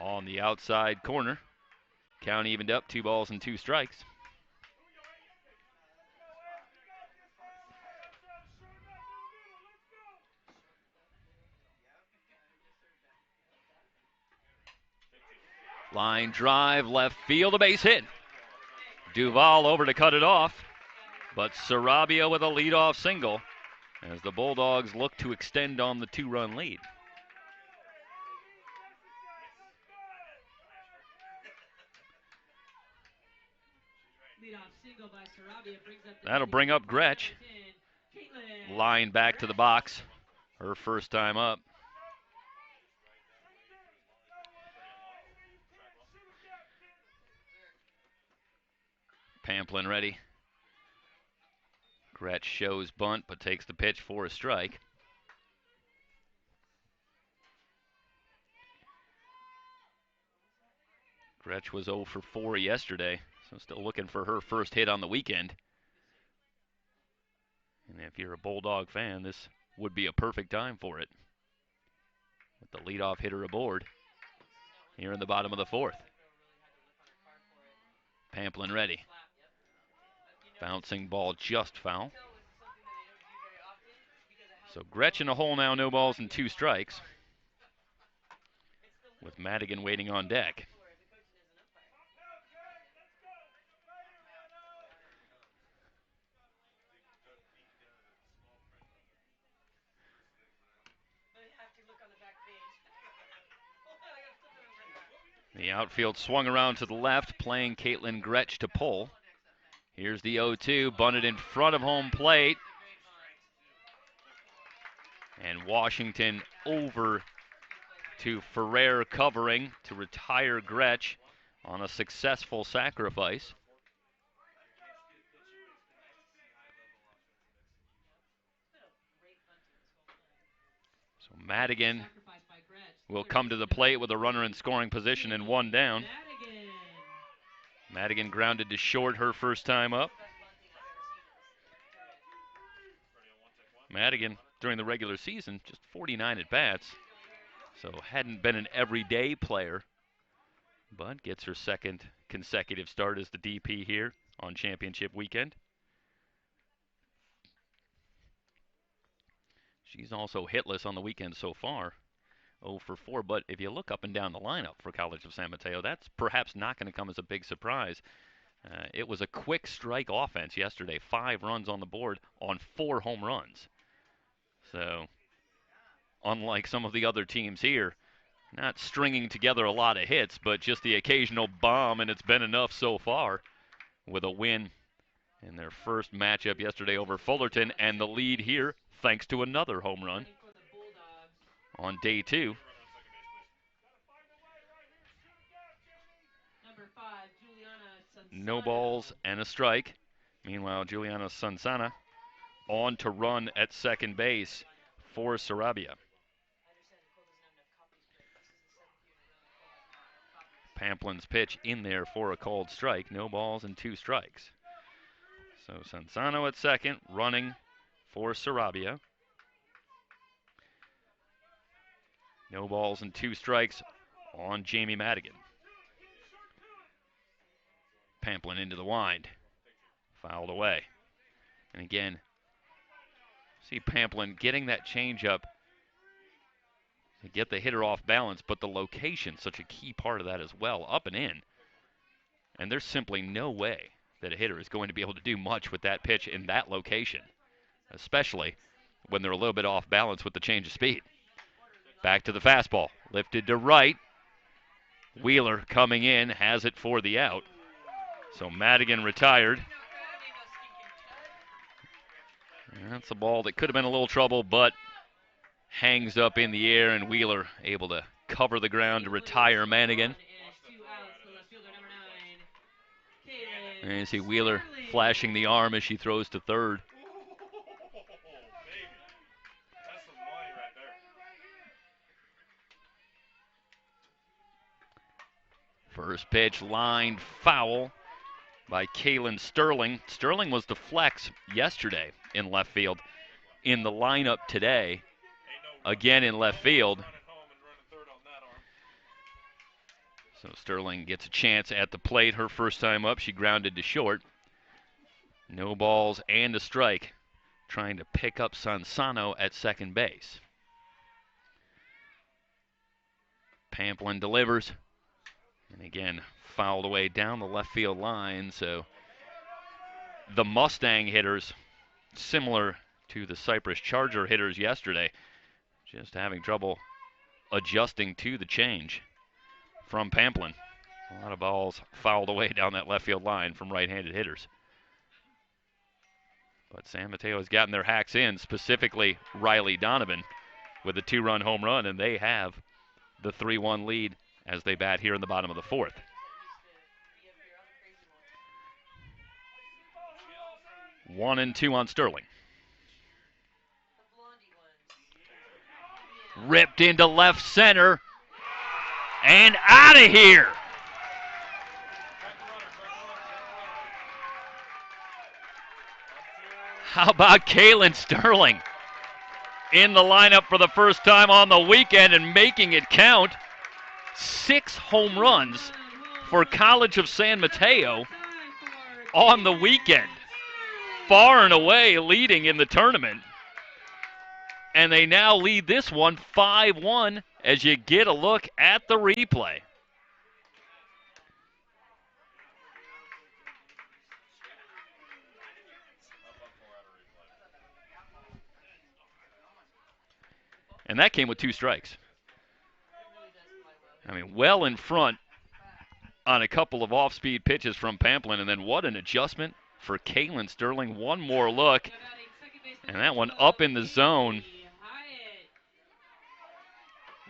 On the outside corner, count evened up, 2 balls and 2 strikes. Line drive, left field, a base hit. Duval over to cut it off, but Sarabia with a leadoff single as the Bulldogs look to extend on the 2-run lead. That'll bring up Gretsch. Line back to the box. Her first time up. Pamplin ready. Gretsch shows bunt, but takes the pitch for a strike. Gretsch was 0 for 4 yesterday, so still looking for her first hit on the weekend. And if you're a Bulldog fan, this would be a perfect time for it. With the leadoff hitter aboard here in the bottom of the 4th. Pamplin ready. Bouncing ball just foul. So Gretsch in a hole now, no balls and 2 strikes. With Madigan waiting on deck. The outfield swung around to the left, playing Caitlin Gretsch to pull. Here's the 0-2, bunted in front of home plate. And Washington over to Ferrer covering to retire Gretsch on a successful sacrifice. So Madigan will come to the plate with a runner in scoring position and 1 down. Madigan grounded to short her first time up. Madigan, during the regular season, just 49 at-bats. So hadn't been an everyday player, but gets her 2nd consecutive start as the DP here on championship weekend. She's also hitless on the weekend so far, 0 for 4. But if you look up and down the lineup for College of San Mateo, that's perhaps not going to come as a big surprise. It was a quick strike offense yesterday, 5 runs on the board on 4 home runs. So, unlike some of the other teams here, not stringing together a lot of hits, but just the occasional bomb, and it's been enough so far with a win in their first matchup yesterday over Fullerton, and the lead here thanks to another home run on day 2. No balls and a strike. Meanwhile, Juliana Sansana on to run at second base for Sarabia. Pamplin's pitch in there for a called strike. No balls and 2 strikes. So Sansano at second, running for Sarabia. No balls and 2 strikes on Jamie Madigan. Pamplin into the wind. Fouled away. And again, see Pamplin getting that changeup to get the hitter off balance, but the location, such a key part of that as well, up and in. And there's simply no way that a hitter is going to be able to do much with that pitch in that location, especially when they're a little bit off balance with the change of speed. Back to the fastball, lifted to right. Wheeler coming in, has it for the out. So Madigan retired. And that's a ball that could have been a little trouble, but hangs up in the air, and Wheeler able to cover the ground to retire Madigan. And you see Wheeler flashing the arm as she throws to third. First pitch lined foul by Kaylin Sterling. Sterling was the flex yesterday in left field. In the lineup today, again in left field. So Sterling gets a chance at the plate. Her first time up, she grounded to short. No balls and a strike. Trying to pick up Sansano at second base. Pamplin delivers. And again, fouled away down the left field line. So the Mustang hitters, similar to the Cypress Charger hitters yesterday, just having trouble adjusting to the change from Pamplin. A lot of balls fouled away down that left field line from right-handed hitters. But San Mateo has gotten their hacks in, specifically Riley Donovan with a 2-run home run, and they have the 3-1 lead as they bat here in the bottom of the 4th. One and 2 on Sterling. Ripped into left center and out of here. How about Kaylin Sterling in the lineup for the first time on the weekend and making it count? 6 home runs for College of San Mateo. on the weekend. Far and away leading in the tournament. And they now lead this one 5-1 as you get a look at the replay. And that came with 2 strikes. I mean, well in front on a couple of off-speed pitches from Pamplin, and then what an adjustment for Kaylin Sterling. One more look, and that one up in the zone.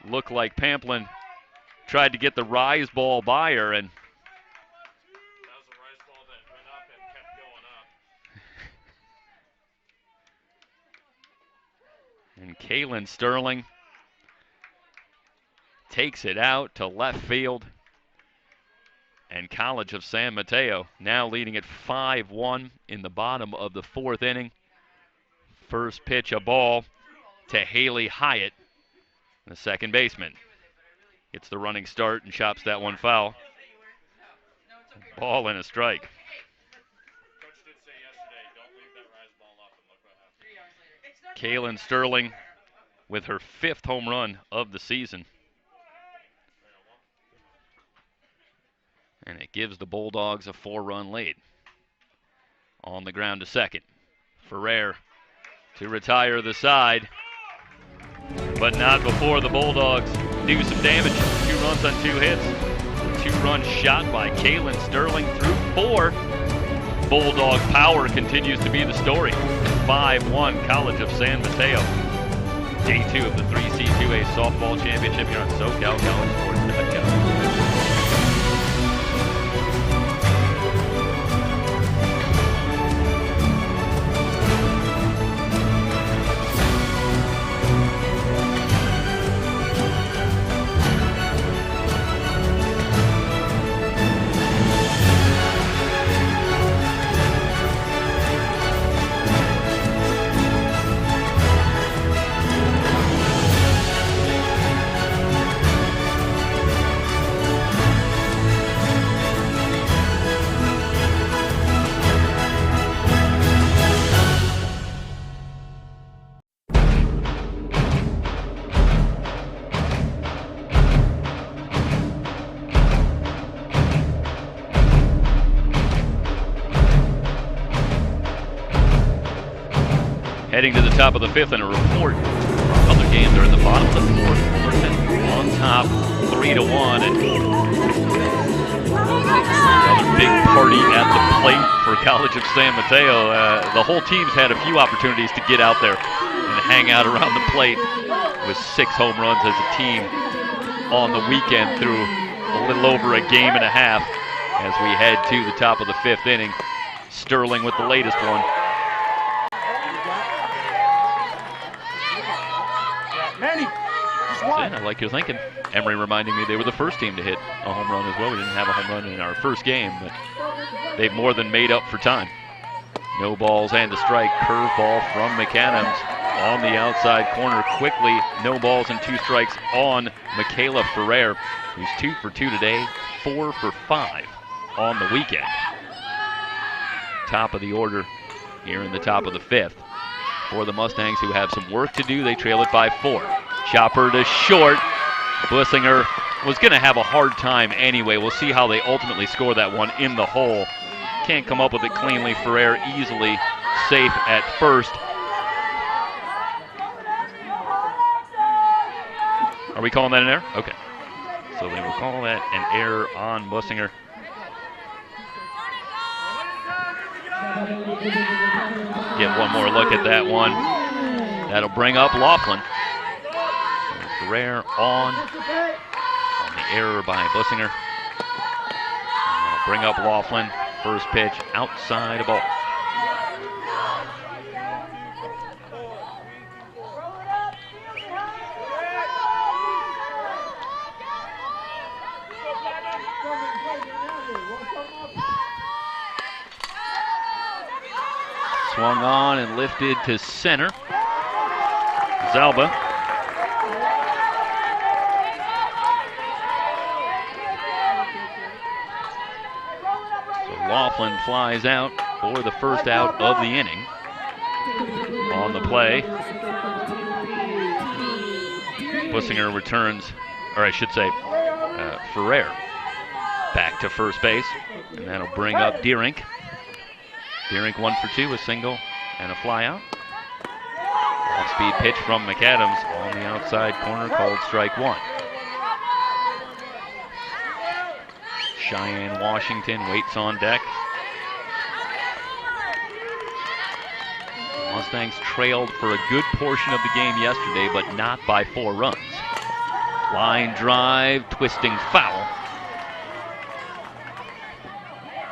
Looked like Pamplin tried to get the rise ball by her, and that was a rise ball that went up and kept going up. And Kaylin Sterling takes it out to left field. And College of San Mateo now leading at 5-1 in the bottom of the 4th inning. First pitch, a ball to Haley Hyatt, the second baseman. Gets the running start and chops that one foul. Ball and a strike. Coach did say yesterday, don't leave that rise ball up, and look what happened. Kaylin Sterling with her 5th home run of the season. And it gives the Bulldogs a 4-run lead. On the ground to second. Ferrer to retire the side. But not before the Bulldogs do some damage. 2 runs on 2 hits. A 2-run shot by Kaylin Sterling through 4. Bulldog power continues to be the story. 5-1 College of San Mateo. Day 2 of the 3C2A Softball Championship here on SoCalCollegeSports.com. Heading to the top of the 5th and a report. Other games are in the bottom of the 4th. Fullerton on top, 3-1. And another big party at the plate for College of San Mateo. The whole team's had a few opportunities to get out there and hang out around the plate with 6 home runs as a team on the weekend through a little over a game and a half as we head to the top of the 5th inning. Sterling with the latest one. Manny, just one. I like your thinking. Emory reminding me they were the first team to hit a home run as well. We didn't have a home run in our first game, but they've more than made up for time. No balls and a strike. Curveball from McAdams on the outside corner quickly. No balls and 2 strikes on Michaela Ferrer, who's 2 for 2 today, 4 for 5 on the weekend. Top of the order here in the top of the 5th. For the Mustangs, who have some work to do, they trail it by 4. Chopper to short. Blissinger was going to have a hard time anyway. We'll see how they ultimately score that one in the hole. Can't come up with it cleanly. Ferrer easily safe at first. Are we calling that an error? Okay. So they will call that an error on Blissinger. Get one more look at that one. That'll bring up Laughlin. Ferrer on the error by Blissinger. And that'll bring up Laughlin. First pitch outside a ball. Swung on and lifted to center. Zalba. So Laughlin flies out for the first out of the inning. On the play, Bussinger returns, or I should say, Ferrer back to first base, and that'll bring up Deerink. Deerink 1 for 2, a single and a fly out. Off-speed pitch from McAdams on the outside corner, called strike 1. Cheyenne Washington waits on deck. Mustangs trailed for a good portion of the game yesterday, but not by 4 runs. Line drive, twisting foul.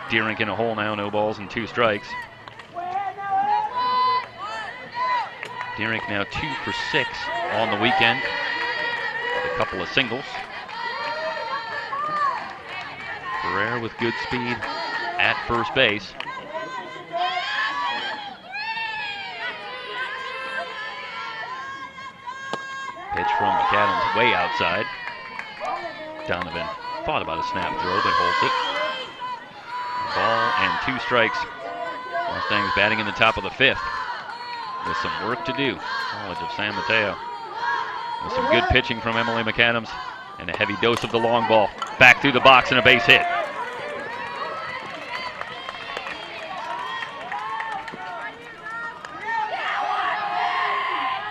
Deerink in a hole now, no balls and 2 strikes. Deerink now 2 for 6 on the weekend with a couple of singles. Ferrer with good speed at first base. Pitch from McAdams way outside. Donovan thought about a snap throw, but holds it. Ball and 2 strikes. Mustangs batting in the top of the 5th with some work to do. College of San Mateo. With some good pitching from Emily McAdams and a heavy dose of the long ball. Back through the box and a base hit.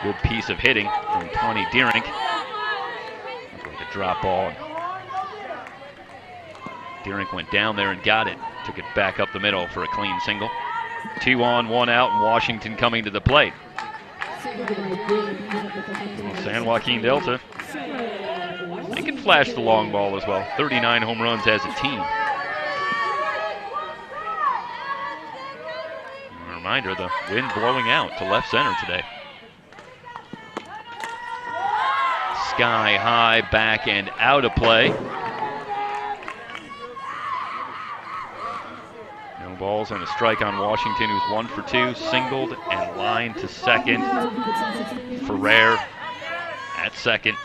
Good piece of hitting from 20 Deerink. Like a drop ball. Deerink went down there and got it. Took it back up the middle for a clean single. 2 on, 1 out, and Washington coming to the plate. San Joaquin Delta, they can flash the long ball as well. 39 home runs as a team. A reminder, the wind blowing out to left center today. Sky high, back and out of play. No balls and a strike on Washington, who's 1 for 2, singled and lined to second. Ferrer at second.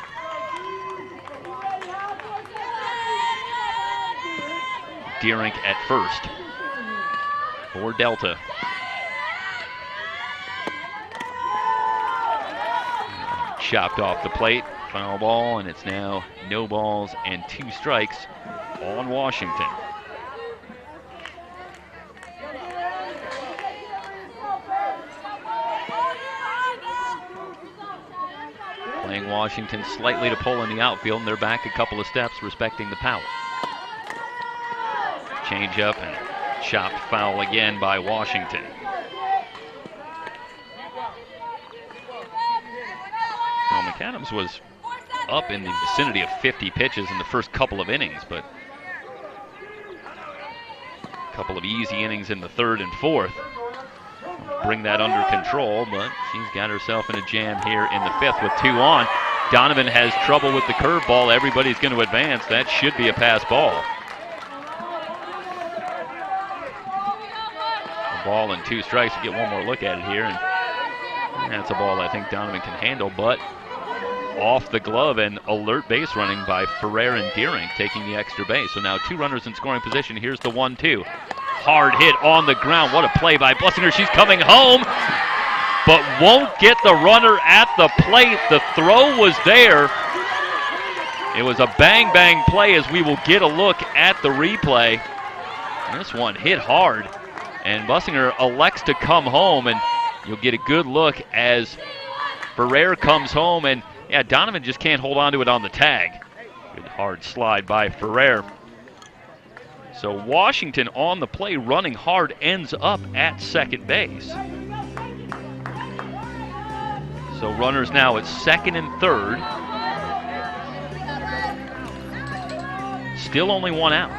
Deerink at first for Delta. Chopped off the plate. Foul ball, and it's now no balls and 2 strikes on Washington. Playing Washington slightly to pull in the outfield, and they're back a couple of steps, respecting the power. Change up and chopped foul again by Washington. Well, McAdams was up in the vicinity of 50 pitches in the first couple of innings, but a couple of easy innings in the 3rd and 4th. Bring that under control, but she's got herself in a jam here in the 5th with 2 on. Donovan has trouble with the curveball. Everybody's going to advance. That should be a pass ball. A ball and 2 strikes. You get one more look at it here, and that's a ball I think Donovan can handle, but off the glove and alert base running by Ferrer and Deerink, taking the extra base. So now 2 runners in scoring position. Here's the 1-2. Hard hit on the ground. What a play by Bussinger. She's coming home, but won't get the runner at the plate. The throw was there. It was a bang-bang play, as we will get a look at the replay. This one hit hard, and Bussinger elects to come home, and you'll get a good look as Ferrer comes home, and yeah, Donovan just can't hold on to it on the tag. Good hard slide by Ferrer. So Washington on the play, running hard, ends up at second base. So runners now at 2nd and 3rd. Still only 1 out.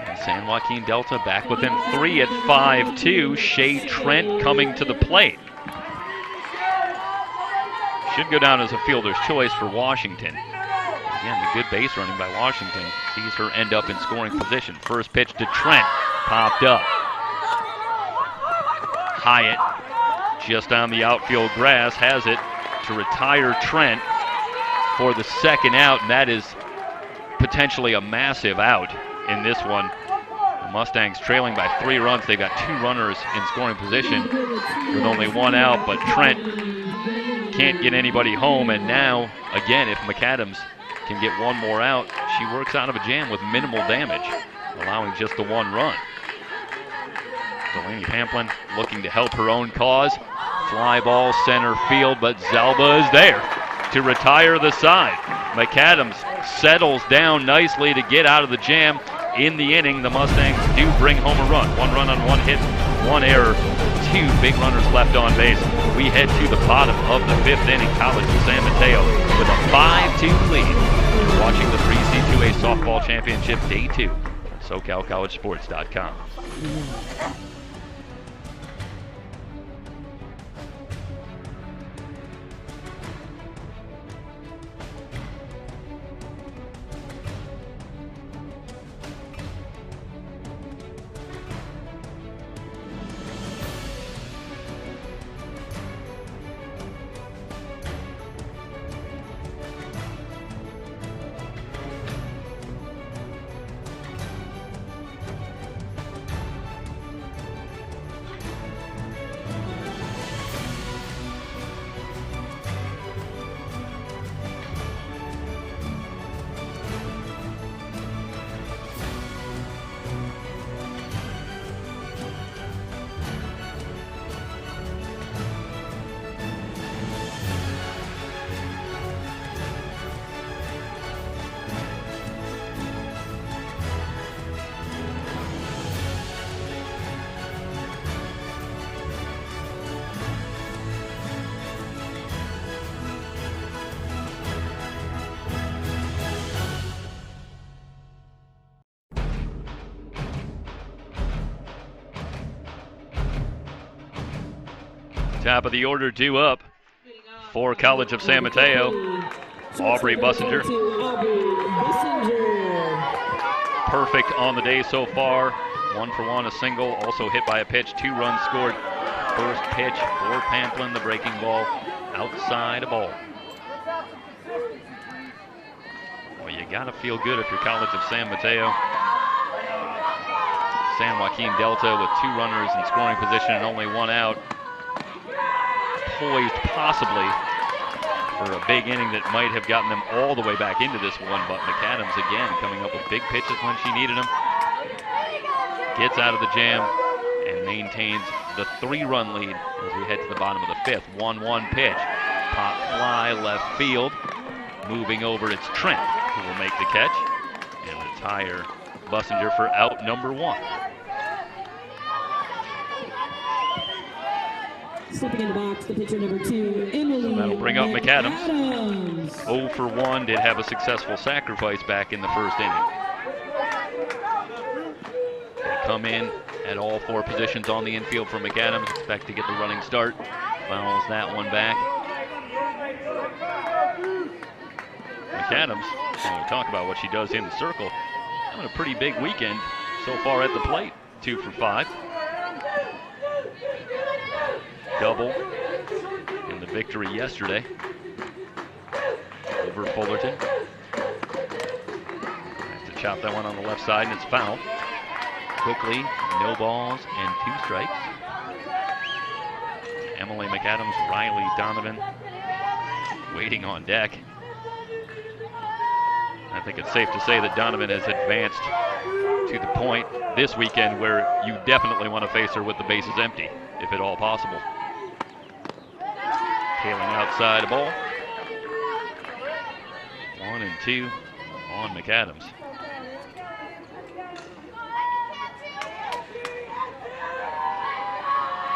And San Joaquin Delta back within 3 at 5-2. Shea Trent coming to the plate. Should go down as a fielder's choice for Washington. Again, the good base running by Washington sees her end up in scoring position. First pitch to Trent, popped up. Hyatt, just on the outfield grass, has it to retire Trent for the 2nd out, and that is potentially a massive out in this one. The Mustangs trailing by 3 runs. They've got 2 runners in scoring position with only 1 out, but Trent can't get anybody home. And now, again, if McAdams can get 1 more out, she works out of a jam with minimal damage, allowing just the 1 run. Delaney Pamplin looking to help her own cause. Fly ball center field, but Zalba is there to retire the side. McAdams settles down nicely to get out of the jam. In the inning, the Mustangs do bring home a run. 1 run on 1 hit, 1 error, 2 big runners left on base. We head to the bottom of the 5th inning. College of San Mateo with a 5-2 lead. You're watching the 3C2A Softball Championship Day 2 on SoCalCollegeSports.com. Top of the order due up for College of San Mateo. Aubrey Bussinger. Perfect on the day so far. 1 for 1, a single, also hit by a pitch, 2 runs scored. First pitch for Pamplin, the breaking ball outside a ball. Well, you gotta feel good if you're College of San Mateo. San Joaquin Delta with 2 runners in scoring position and only 1 out. Poised possibly for a big inning that might have gotten them all the way back into this one, but McAdams again coming up with big pitches when she needed them. Gets out of the jam and maintains the 3-run lead as we head to the bottom of the 5th. 1-1 pitch, pop fly left field. Moving over, it's Trent who will make the catch and retire Bussinger for out number 1. Stepping in the box, the pitcher number 2, Emily. So that'll bring up McAdams. 0 for 1, did have a successful sacrifice back in the 1st inning. They come in at all 4 positions on the infield for McAdams. Expect to get the running start. Fouls that one back. McAdams, when we talk about what she does in the circle, having a pretty big weekend so far at the plate. 2 for 5. Double in the victory yesterday over Fullerton. Has to chop that one on the left side, and it's foul. Quickly, no balls and 2 strikes. Emily McAdams, Riley Donovan waiting on deck. I think it's safe to say that Donovan has advanced to the point this weekend where you definitely want to face her with the bases empty, if at all possible. Tailing outside a ball. 1 and 2 on McAdams.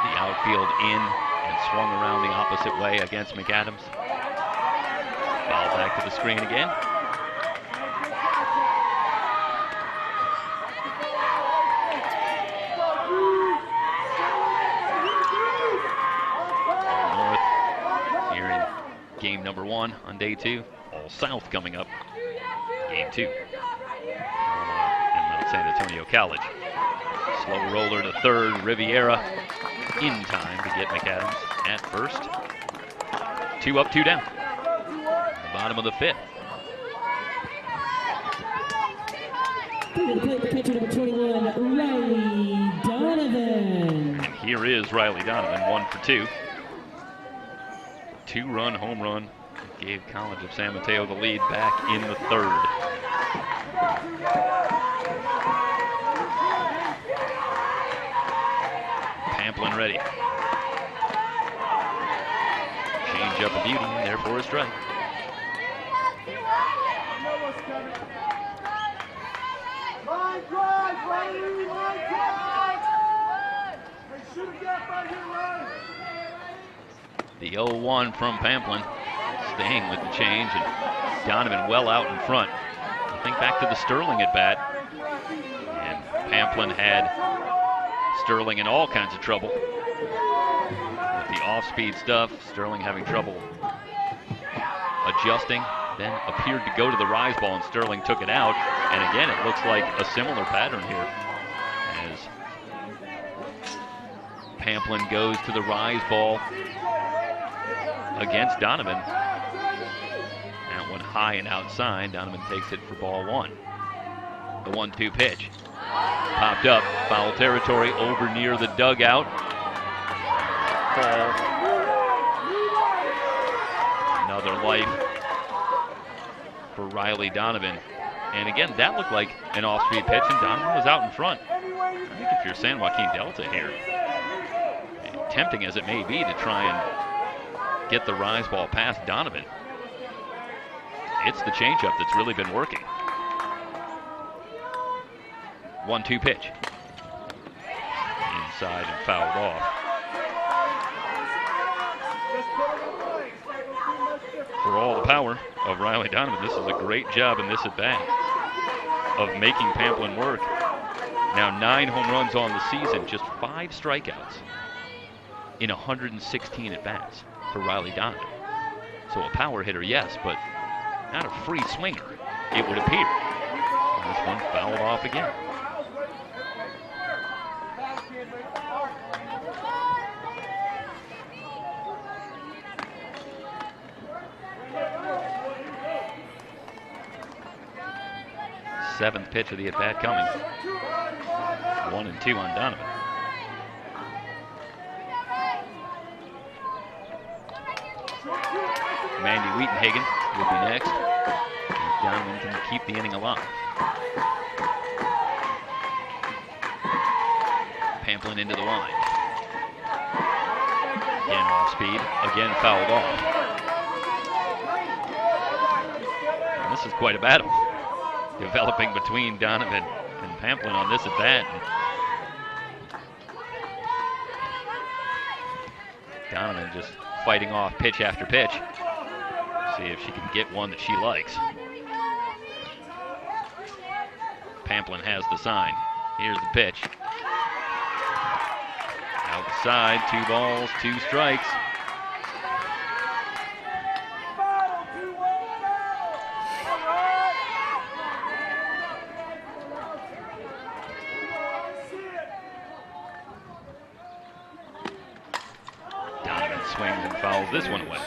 The outfield in and swung around the opposite way against McAdams. Foul back to the screen again. Game number 1 on day 2. All South coming up. Game 2. In Mount San Antonio College. Slow roller to third. Riviera in time to get McAdams at first. 2 up, 2 down. The bottom of the 5th. Coming to the plate, the catcher number 21, Riley Donovan. And here is Riley Donovan, 1 for 2. 2-run home run gave College of San Mateo the lead back in the 3rd. Pamplin ready. Change up a beauty, and therefore a strike. Line drive, Riley, line drive! Hey, shoot a gap right here, Riley! The 0-1 from Pamplin, staying with the change, and Donovan well out in front. I think back to the Sterling at bat, and Pamplin had Sterling in all kinds of trouble with the off-speed stuff. Sterling having trouble adjusting, then appeared to go to the rise ball, and Sterling took it out. And again, it looks like a similar pattern here as Pamplin goes to the rise ball against Donovan. That one high and outside. Donovan takes it for ball 1. The 1-2 pitch. Popped up, foul territory over near the dugout. Ball. Another life for Riley Donovan. And again, that looked like an off-speed pitch, and Donovan was out in front. I think if you're San Joaquin Delta here, tempting as it may be to try and get the rise ball past Donovan, it's the changeup that's really been working. 1-2 pitch. Inside and fouled off. For all the power of Riley Donovan, this is a great job in this at-bat of making Pamplin work. Now 9 home runs on the season, just 5 strikeouts in 116 at-bats for Riley Donovan. So a power hitter, yes, but not a free swinger, it would appear. And this one fouled off again. Seventh pitch of the at-bat coming. 1-2 on Donovan. Mandy Wheatenhagen will be next. And Donovan can keep the inning alive. Pamplin into the line. Again off speed, again fouled off. And this is quite a battle developing between Donovan and Pamplin on this at bat. Donovan just fighting off pitch after pitch. See if she can get one that she likes. Pamplin has the sign. Here's the pitch. Outside, 2 balls, 2 strikes. Donovan swings and fouls this one away.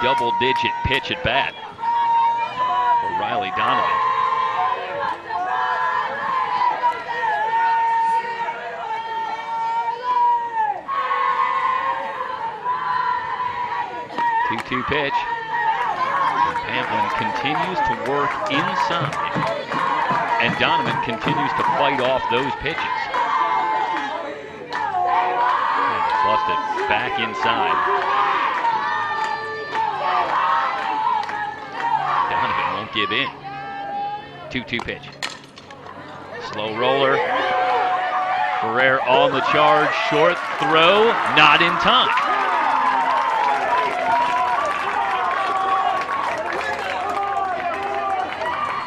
Double-digit pitch at bat for Riley Donovan. Two pitch. Pamplin continues to work inside, and Donovan continues to fight off those pitches. And bust it back inside. Donovan won't give in. 2-2 pitch. Slow roller. Ferrer on the charge. Short throw. Not in time.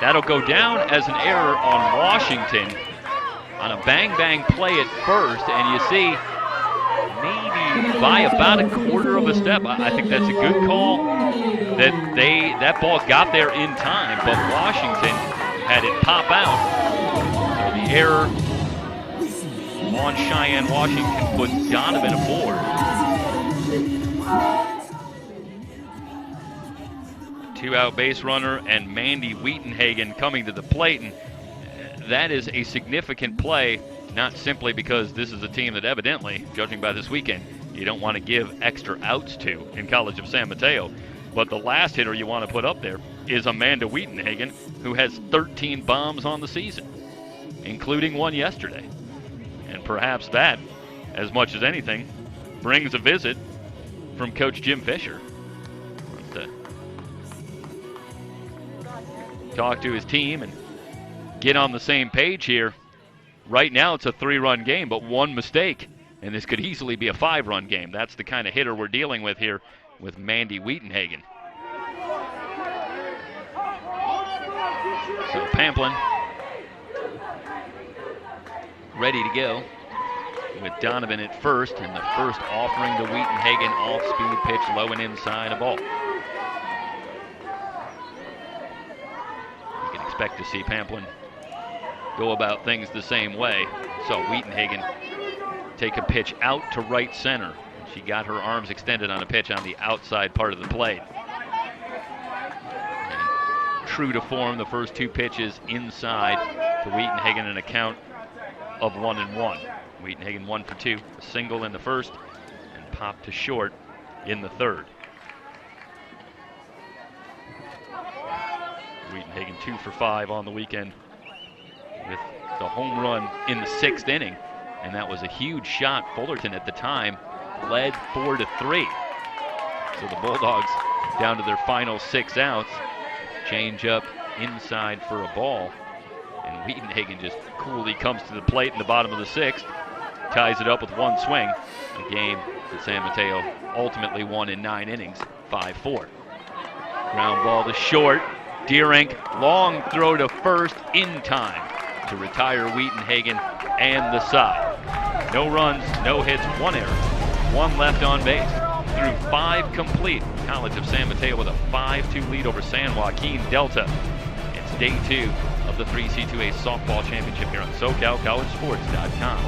That'll go down as an error on Washington on a bang-bang play at first, and you see maybe by about a quarter of a step. I think that's a good call that ball got there in time, but Washington had it pop out. So the error on Cheyenne Washington puts Donovan aboard. 2-out base runner and Mandy Wheatenhagen coming to the plate, and that is a significant play, not simply because this is a team that evidently, judging by this weekend, you don't want to give extra outs to in College of San Mateo, but the last hitter you want to put up there is Amanda Wheatenhagen, who has 13 bombs on the season, including one yesterday. And perhaps that, as much as anything, brings a visit from Coach Jim Fisher. Wants to talk to his team and get on the same page here. Right now it's a 3-run game, but one mistake, and this could easily be a 5-run game. That's the kind of hitter we're dealing with here with Mandy Wheatenhagen. So Pamplin ready to go with Donovan at first, and the first offering to Wheatenhagen, off-speed pitch, low and inside, a ball. You can expect to see Pamplin go about things the same way. So Wheatenhagen take a pitch out to right center. She got her arms extended on a pitch on the outside part of the plate. And true to form, the first two pitches inside to Wheatenhagen, an account of 1-1. Wheatenhagen 1 for 2, a single in the first, and popped to short in the third. Wheatenhagen 2 for 5 on the weekend with the home run in the 6th inning, and that was a huge shot. Fullerton at the time led 4-3. So the Bulldogs down to their final 6 outs. Change up inside for a ball, and Wheatenhagen just coolly comes to the plate in the bottom of the 6th, ties it up with one swing. A game that San Mateo ultimately won in 9 innings, 5-4. Ground ball to short. Deering, long throw to first in time to retire Wheatenhagen and the side. No runs, no hits, 1 error, 1 left on base. Through 5 complete. College of San Mateo with a 5-2 lead over San Joaquin Delta. It's day 2 of the 3C2A softball championship here on SoCalCollegeSports.com.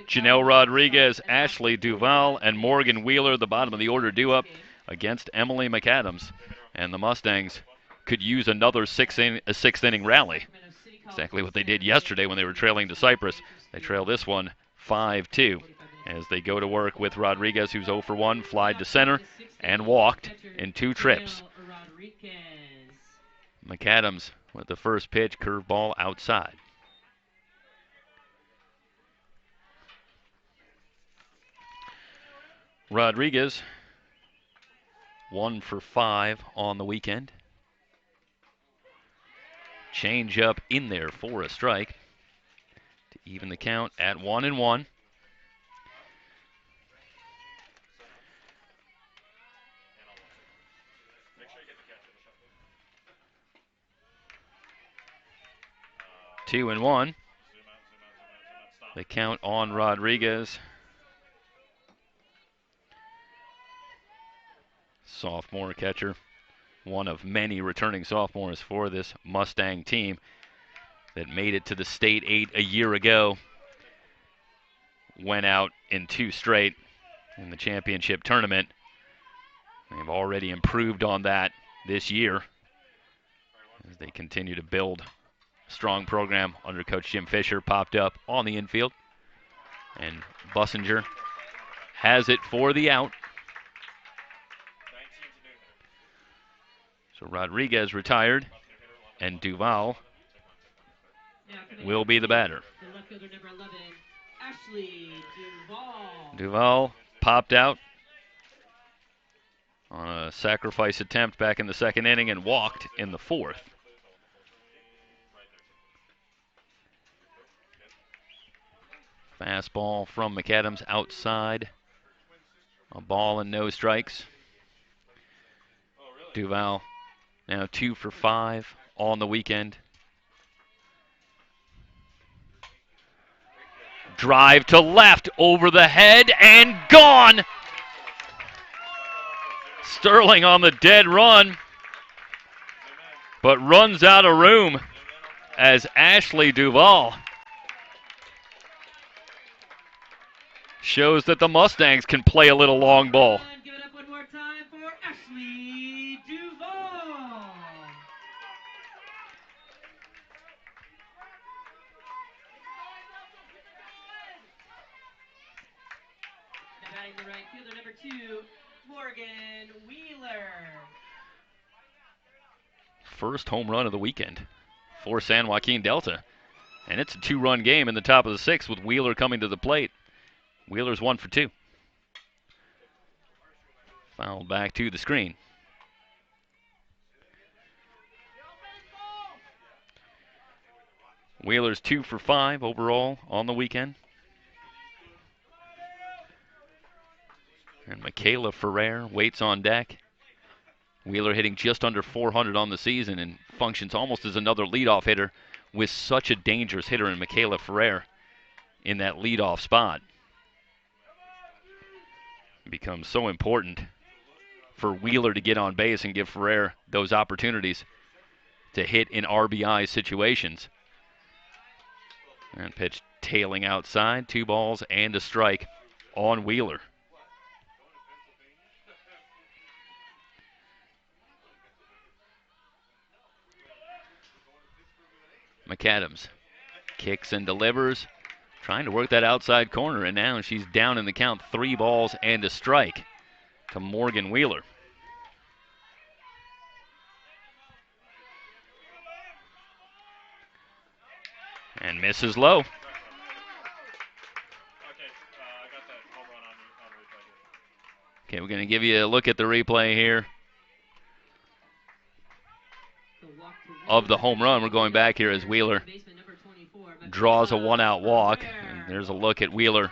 Janelle Rodriguez, Ashley Duval, and Morgan Wheeler, the bottom of the order, due up against Emily McAdams. And the Mustangs could use another 6th inning rally. Exactly what they did yesterday when they were trailing to Cypress. They trail this one 5-2 as they go to work with Rodriguez, who's 0 for 1, flied to center and walked in 2 trips. McAdams with the first pitch, curveball outside. Rodriguez, 1 for 5 on the weekend. Change up in there for a strike to even the count at 1-1. Two and one. The count on Rodriguez. Sophomore catcher, one of many returning sophomores for this Mustang team that made it to the State 8 a year ago. Went out in 2 straight in the championship tournament. They've already improved on that this year as they continue to build a strong program under Coach Jim Fisher. Popped up on the infield. And Bussinger has it for the out. So Rodriguez retired, and Duval will be the batter. The left fielder, number 11, Ashley Duval. Duval popped out on a sacrifice attempt back in the second inning and walked in the fourth. Fastball from McAdams outside. A ball and no strikes. Duval now 2 for 5 on the weekend. Drive to left, over the head, and gone! Sterling on the dead run, but runs out of room as Ashley Duval shows that the Mustangs can play a little long ball. Give it up one more time for Ashley Duval. Now batting the right fielder, number 2, Morgan Wheeler. First home run of the weekend for San Joaquin Delta. And it's a 2-run game in the top of the 6th with Wheeler coming to the plate. Wheeler's 1 for 2. Foul back to the screen. Wheeler's 2 for 5 overall on the weekend. And Michaela Ferrer waits on deck. Wheeler hitting just under 400 on the season and functions almost as another leadoff hitter with such a dangerous hitter in Michaela Ferrer in that leadoff spot. It becomes so important for Wheeler to get on base and give Ferrer those opportunities to hit in RBI situations. And pitch tailing outside, 2 balls and a strike on Wheeler. McAdams kicks and delivers, trying to work that outside corner, and now she's down in the count, 3 balls and a strike to Morgan Wheeler. And misses low. Okay, I got that home run on replay here. Okay, we're going to give you a look at the replay here of the home run. We're going back here as Wheeler draws a 1-out walk. And there's a look at Wheeler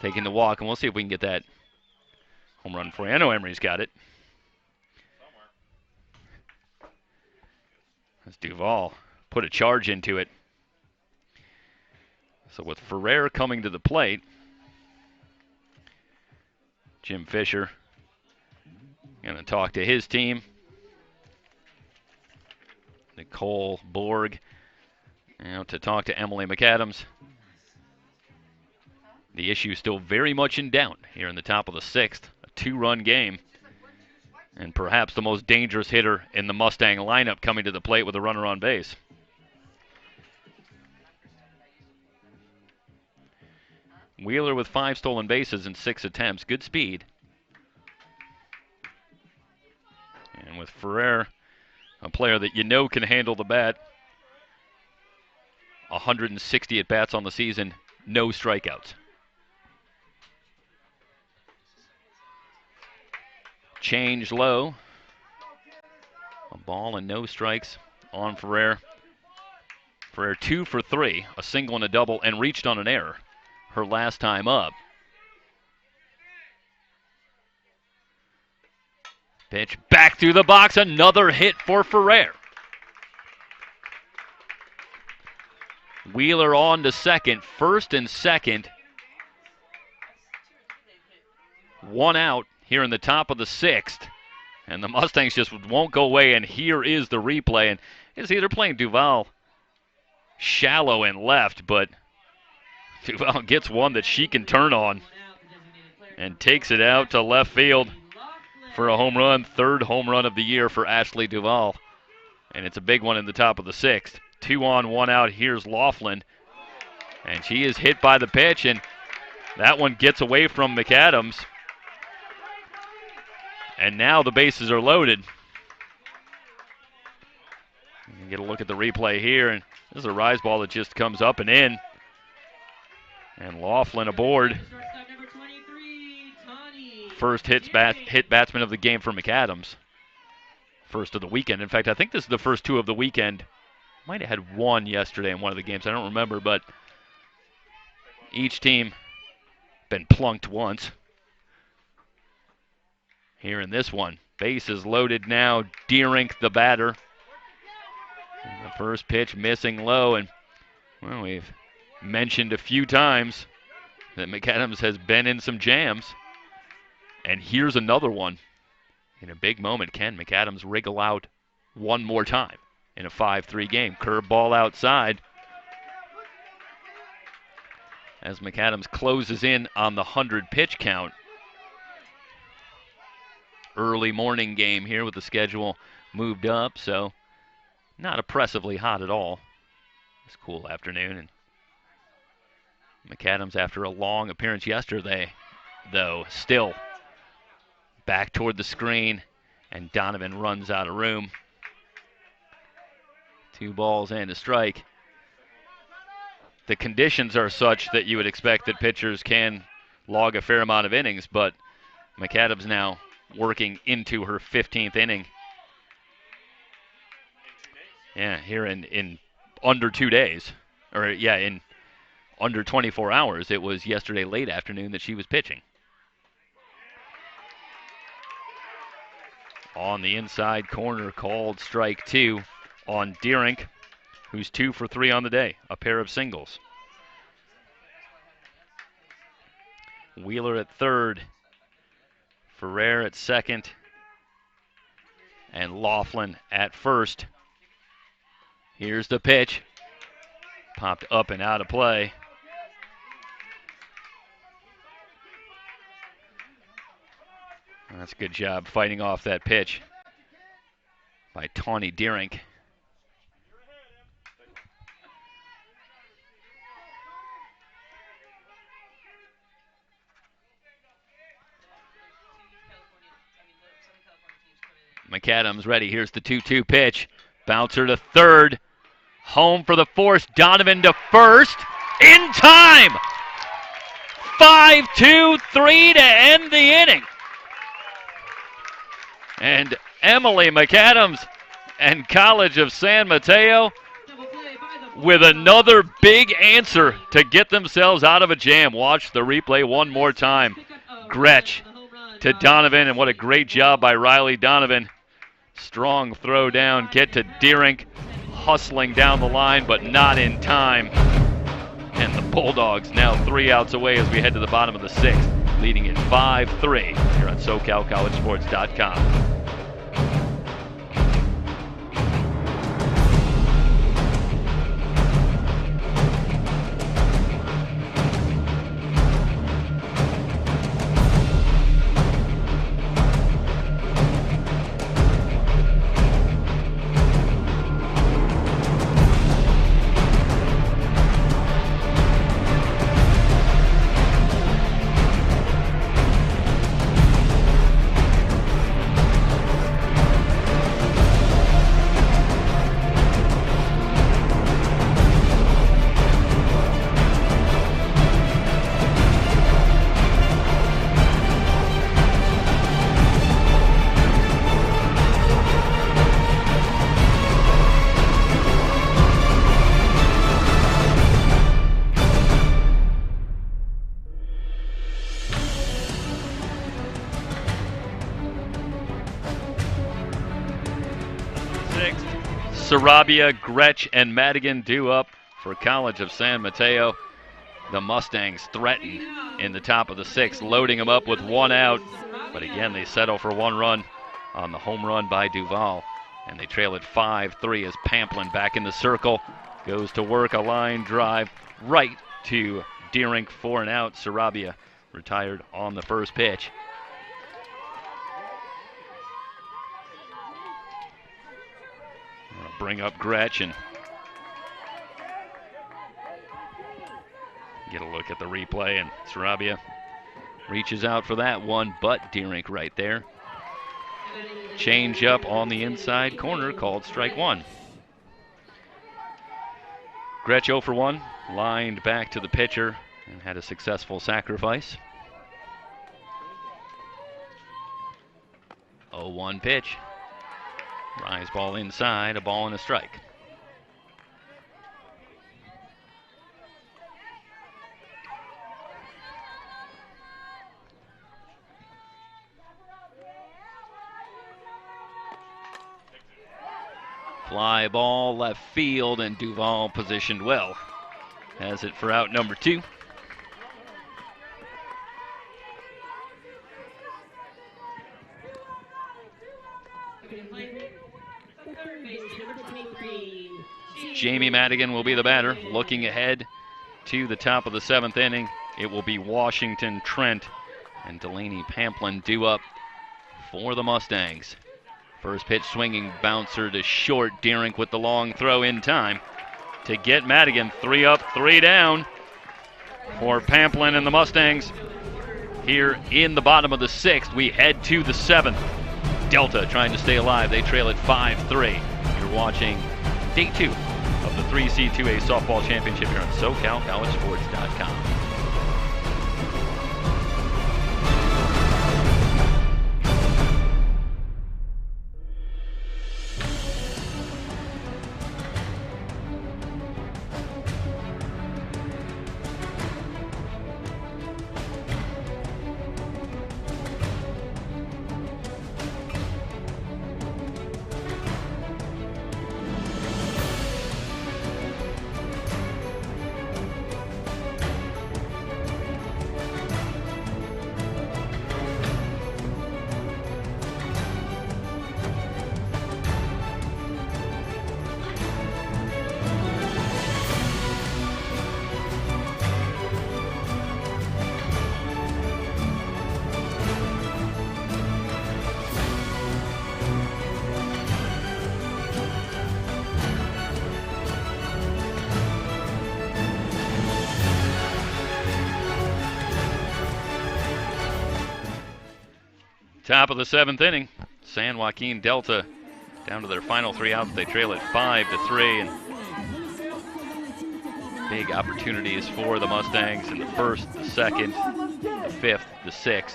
taking the walk, and we'll see if we can get that home run for you. I know Emery's got it. As Duval put a charge into it. So with Ferrer coming to the plate, Jim Fisher going to talk to his team. Nicole Borg, to talk to Emily McAdams. The issue still very much in doubt here in the top of the 6th. A 2-run game. And perhaps the most dangerous hitter in the Mustang lineup coming to the plate with a runner on base. Wheeler with 5 stolen bases in 6 attempts. Good speed. And with Ferrer, a player that you know can handle the bat. 160 at-bats on the season, no strikeouts. Change low. A ball and no strikes on Ferrer. Ferrer 2 for 3, a single and a double, and reached on an error her last time up. Pitch back through the box, another hit for Ferrer. Wheeler on to second, first and second. 1 out here in the top of the 6th. And the Mustangs just won't go away, and here is the replay. And it's either playing Duval shallow and left, but Duval gets one that she can turn on and takes it out to left field for a home run, 3rd home run of the year for Ashley Duval. And it's a big one in the top of the 6th. 2 on, 1 out. Here's Laughlin. And she is hit by the pitch, and that one gets away from McAdams. And now the bases are loaded. Get a look at the replay here, and this is a rise ball that just comes up and in. And Laughlin aboard. First hit batsman of the game for McAdams. First of the weekend. In fact, I think this is the first two of the weekend. Might have had one yesterday in one of the games. I don't remember, but each team been plunked once. Here in this one, base is loaded now. Deerink, the batter. And the first pitch missing low, and well, we've mentioned a few times that McAdams has been in some jams. And here's another one. In a big moment, can McAdams wriggle out one more time in a 5-3 game? Curveball outside. As McAdams closes in on the 100 pitch count. Early morning game here with the schedule moved up, so not oppressively hot at all. It's a cool afternoon. And McAdams, after a long appearance yesterday, though, still back toward the screen, and Donovan runs out of room. 2 balls and a strike. The conditions are such that you would expect that pitchers can log a fair amount of innings, but McAdams now working into her 15th inning. Yeah, here in under 2 days. Or, yeah, in under 24 hours. It was yesterday late afternoon that she was pitching. On the inside corner, called strike 2 on Deerink, who's 2 for 3 on the day, a pair of singles. Wheeler at third, Ferrer at second, and Laughlin at first. Here's the pitch. Popped up and out of play. That's a good job fighting off that pitch by Tawny Deerink. McAdams ready. Here's the 2-2 pitch. Bouncer to third. Home for the force. Donovan to first. In time! 5-2-3 to end the inning. And Emily McAdams and College of San Mateo with another big answer to get themselves out of a jam. Watch the replay one more time. Gretsch to Donovan, and what a great job by Riley Donovan. Strong throw down, get to Deerink, hustling down the line, but not in time. And the Bulldogs now 3 outs away as we head to the bottom of the 6th, leading it 5-3 here on SoCalCollegeSports.com. Sarabia, Gretsch, and Madigan due up for College of San Mateo. The Mustangs threaten in the top of the 6th, loading them up with 1 out. But again, they settle for 1 run on the home run by Duval. And they trail it 5-3 as Pamplin back in the circle. Goes to work, a line drive right to Deerink for an out. Sarabia retired on the first pitch. Bring up Gretsch, and Get a look at the replay, and Sarabia reaches out for that one, but Deerink right there. Change up on the inside corner, called strike one. Gretsch 0 for 1, lined back to the pitcher and had a successful sacrifice. 0-1 pitch. Rise ball inside, a ball and a strike. Fly ball left field, and Duval positioned well. Has it for out number 2. Jamie Madigan will be the batter. Looking ahead to the top of the 7th inning, it will be Washington, Trent, and Delaney Pamplin due up for the Mustangs. First pitch swinging bouncer to short. Deerink with the long throw in time to get Madigan. 3 up, 3 down for Pamplin and the Mustangs. Here in the bottom of the 6th, we head to the 7th. Delta trying to stay alive. They trail it 5-3. You're watching day 2 of the 3C2A Softball Championship here on SoCalCollegeSports.com. Top of the 7th inning, San Joaquin Delta down to their final 3 outs. They trail it 5-3, and big opportunities for the Mustangs in the 1st, the 2nd, the 5th, the 6th.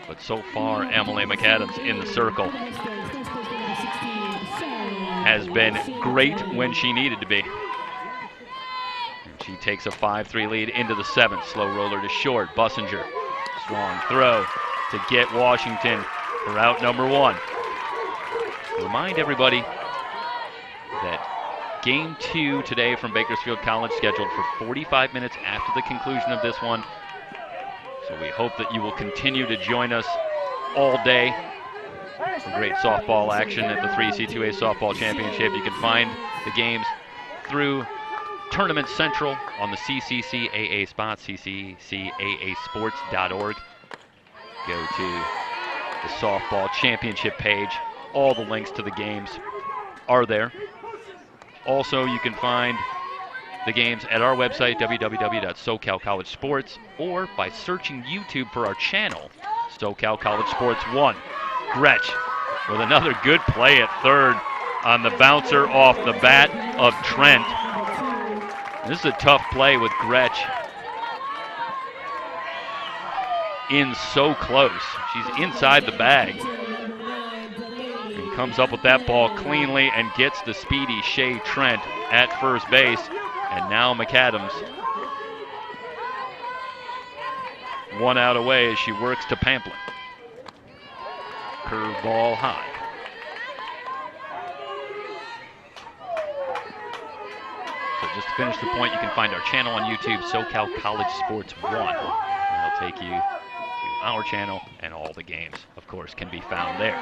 But so far, Emily McAdams in the circle has been great when she needed to be. And she takes a 5-3 lead into the 7th. Slow roller to short. Bussinger, strong throw to get Washington for out number 1. Remind everybody that game 2 today from Bakersfield College scheduled for 45 minutes after the conclusion of this one. So we hope that you will continue to join us all day. Some great softball action at the 3C2A Softball Championship. You can find the games through Tournament Central on the CCCAA spot, CCCAAsports.org. Go to the softball championship page. All the links to the games are there. Also, you can find the games at our website, www.SoCalCollegeSports, or by searching YouTube for our channel, SoCal College Sports 1. Gretsch with another good play at third on the bouncer off the bat of Trent. This is a tough play with Gretsch in so close. She's inside the bag. And comes up with that ball cleanly and gets the speedy Shea Trent at first base. And now McAdams 1 out away as she works to Pamplin. Curveball high. So just to finish the point, you can find our channel on YouTube, SoCal College Sports 1. And it'll take you to our channel, and all the games, of course, can be found there.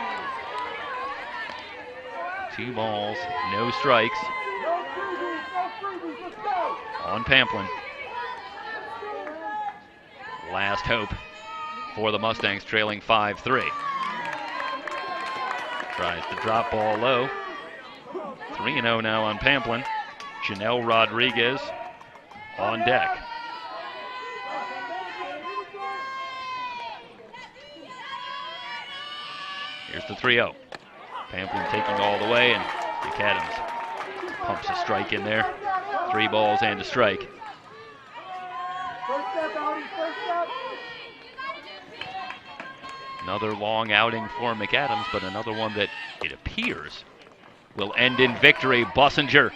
2 balls, no strikes on Pamplin. Last hope for the Mustangs, trailing 5-3. Tries to drop ball low. 3-0 now on Pamplin. Janelle Rodriguez on deck. Here's the 3-0. Pamplin taking all the way, and McAdams pumps a strike in there. 3 balls and a strike. First step, Audi, first step. Another long outing for McAdams, but another one that it appears will end in victory. Bussinger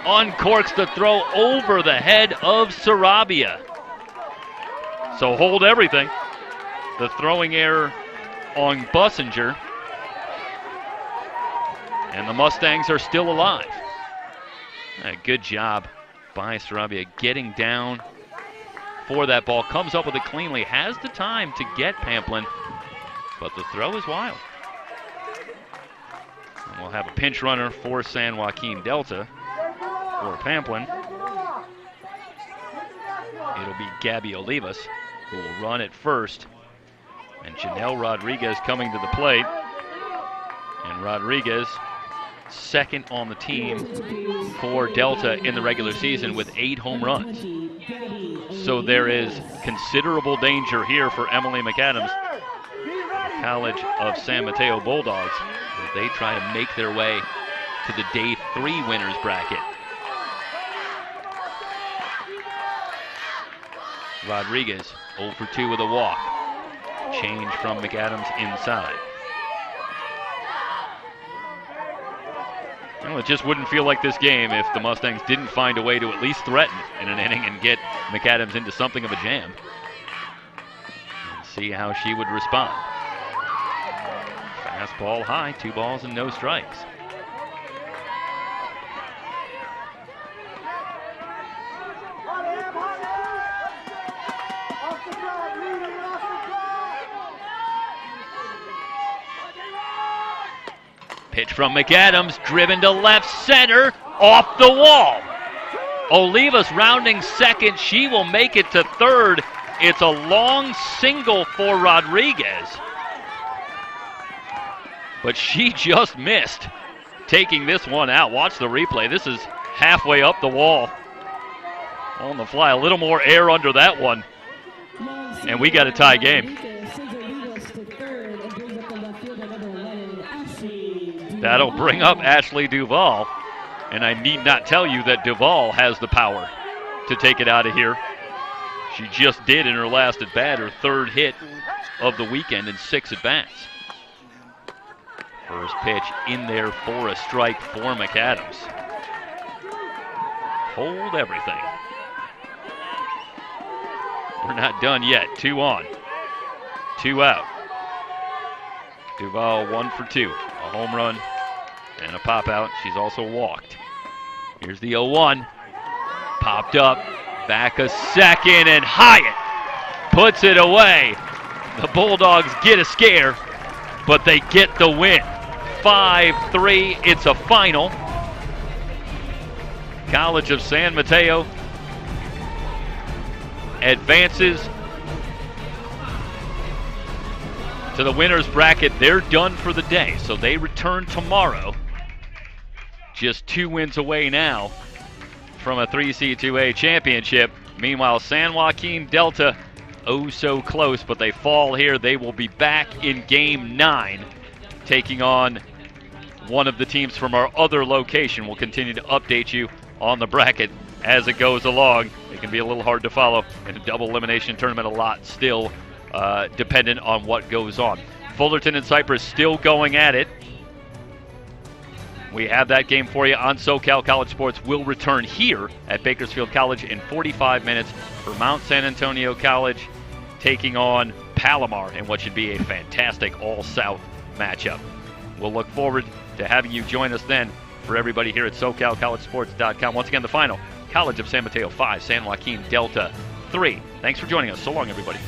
uncorks the throw over the head of Sarabia. So hold everything. The throwing error on Bussinger. And the Mustangs are still alive. A good job by Sarabia getting down for that ball. Comes up with it cleanly. Has the time to get Pamplin, but the throw is wild. And we'll have a pinch runner for San Joaquin Delta for Pamplin. It'll be Gabby Olivas who will run at first. And Janelle Rodriguez coming to the plate. And Rodriguez, second on the team for Delta in the regular season with 8 home runs. So there is considerable danger here for Emily McAdams, College of San Mateo Bulldogs, as they try to make their way to the Day 3 winners bracket. Rodriguez 0 for 2 with a walk. Change from McAdams inside. Well, it just wouldn't feel like this game if the Mustangs didn't find a way to at least threaten in an inning and get McAdams into something of a jam. And see how she would respond. Fastball high, 2 balls and no strikes. Off the track, leader, off the track. Pitch from McAdams, driven to left center, off the wall. Olivas rounding second. She will make it to third. It's a long single for Rodriguez. But she just missed taking this one out. Watch the replay. This is halfway up the wall. On the fly, a little more air under that one. And we got a tie game. That'll bring up Ashley Duvall. And I need not tell you that Duvall has the power to take it out of here. She just did in her last at bat, her 3rd hit of the weekend in 6 at bats. First pitch in there for a strike for McAdams. Hold everything. We're not done yet. 2 on, 2 out. Duvall 1 for 2. A home run and a pop out. She's also walked. Here's the 0-1. Popped up. Back a second, and Hyatt puts it away. The Bulldogs get a scare, but they get the win. 5-3. It's a final. College of San Mateo advances to the winners bracket. They're done for the day, so they return tomorrow. Just 2 wins away now from a 3C2A championship. Meanwhile, San Joaquin Delta, oh so close, but they fall here. They will be back in Game 9, taking on one of the teams from our other location. We'll continue to update you on the bracket as it goes along. It can be a little hard to follow in a double elimination tournament. A lot still dependent on what goes on. Fullerton and Cypress still going at it. We have that game for you on SoCal College Sports. We'll return here at Bakersfield College in 45 minutes for Mount San Antonio College taking on Palomar in what should be a fantastic All-South matchup. We'll look forward to having you join us then. For everybody here at SoCalCollegeSports.com. Once again, the final, College of San Mateo 5, San Joaquin Delta 3. Thanks for joining us. So long, everybody.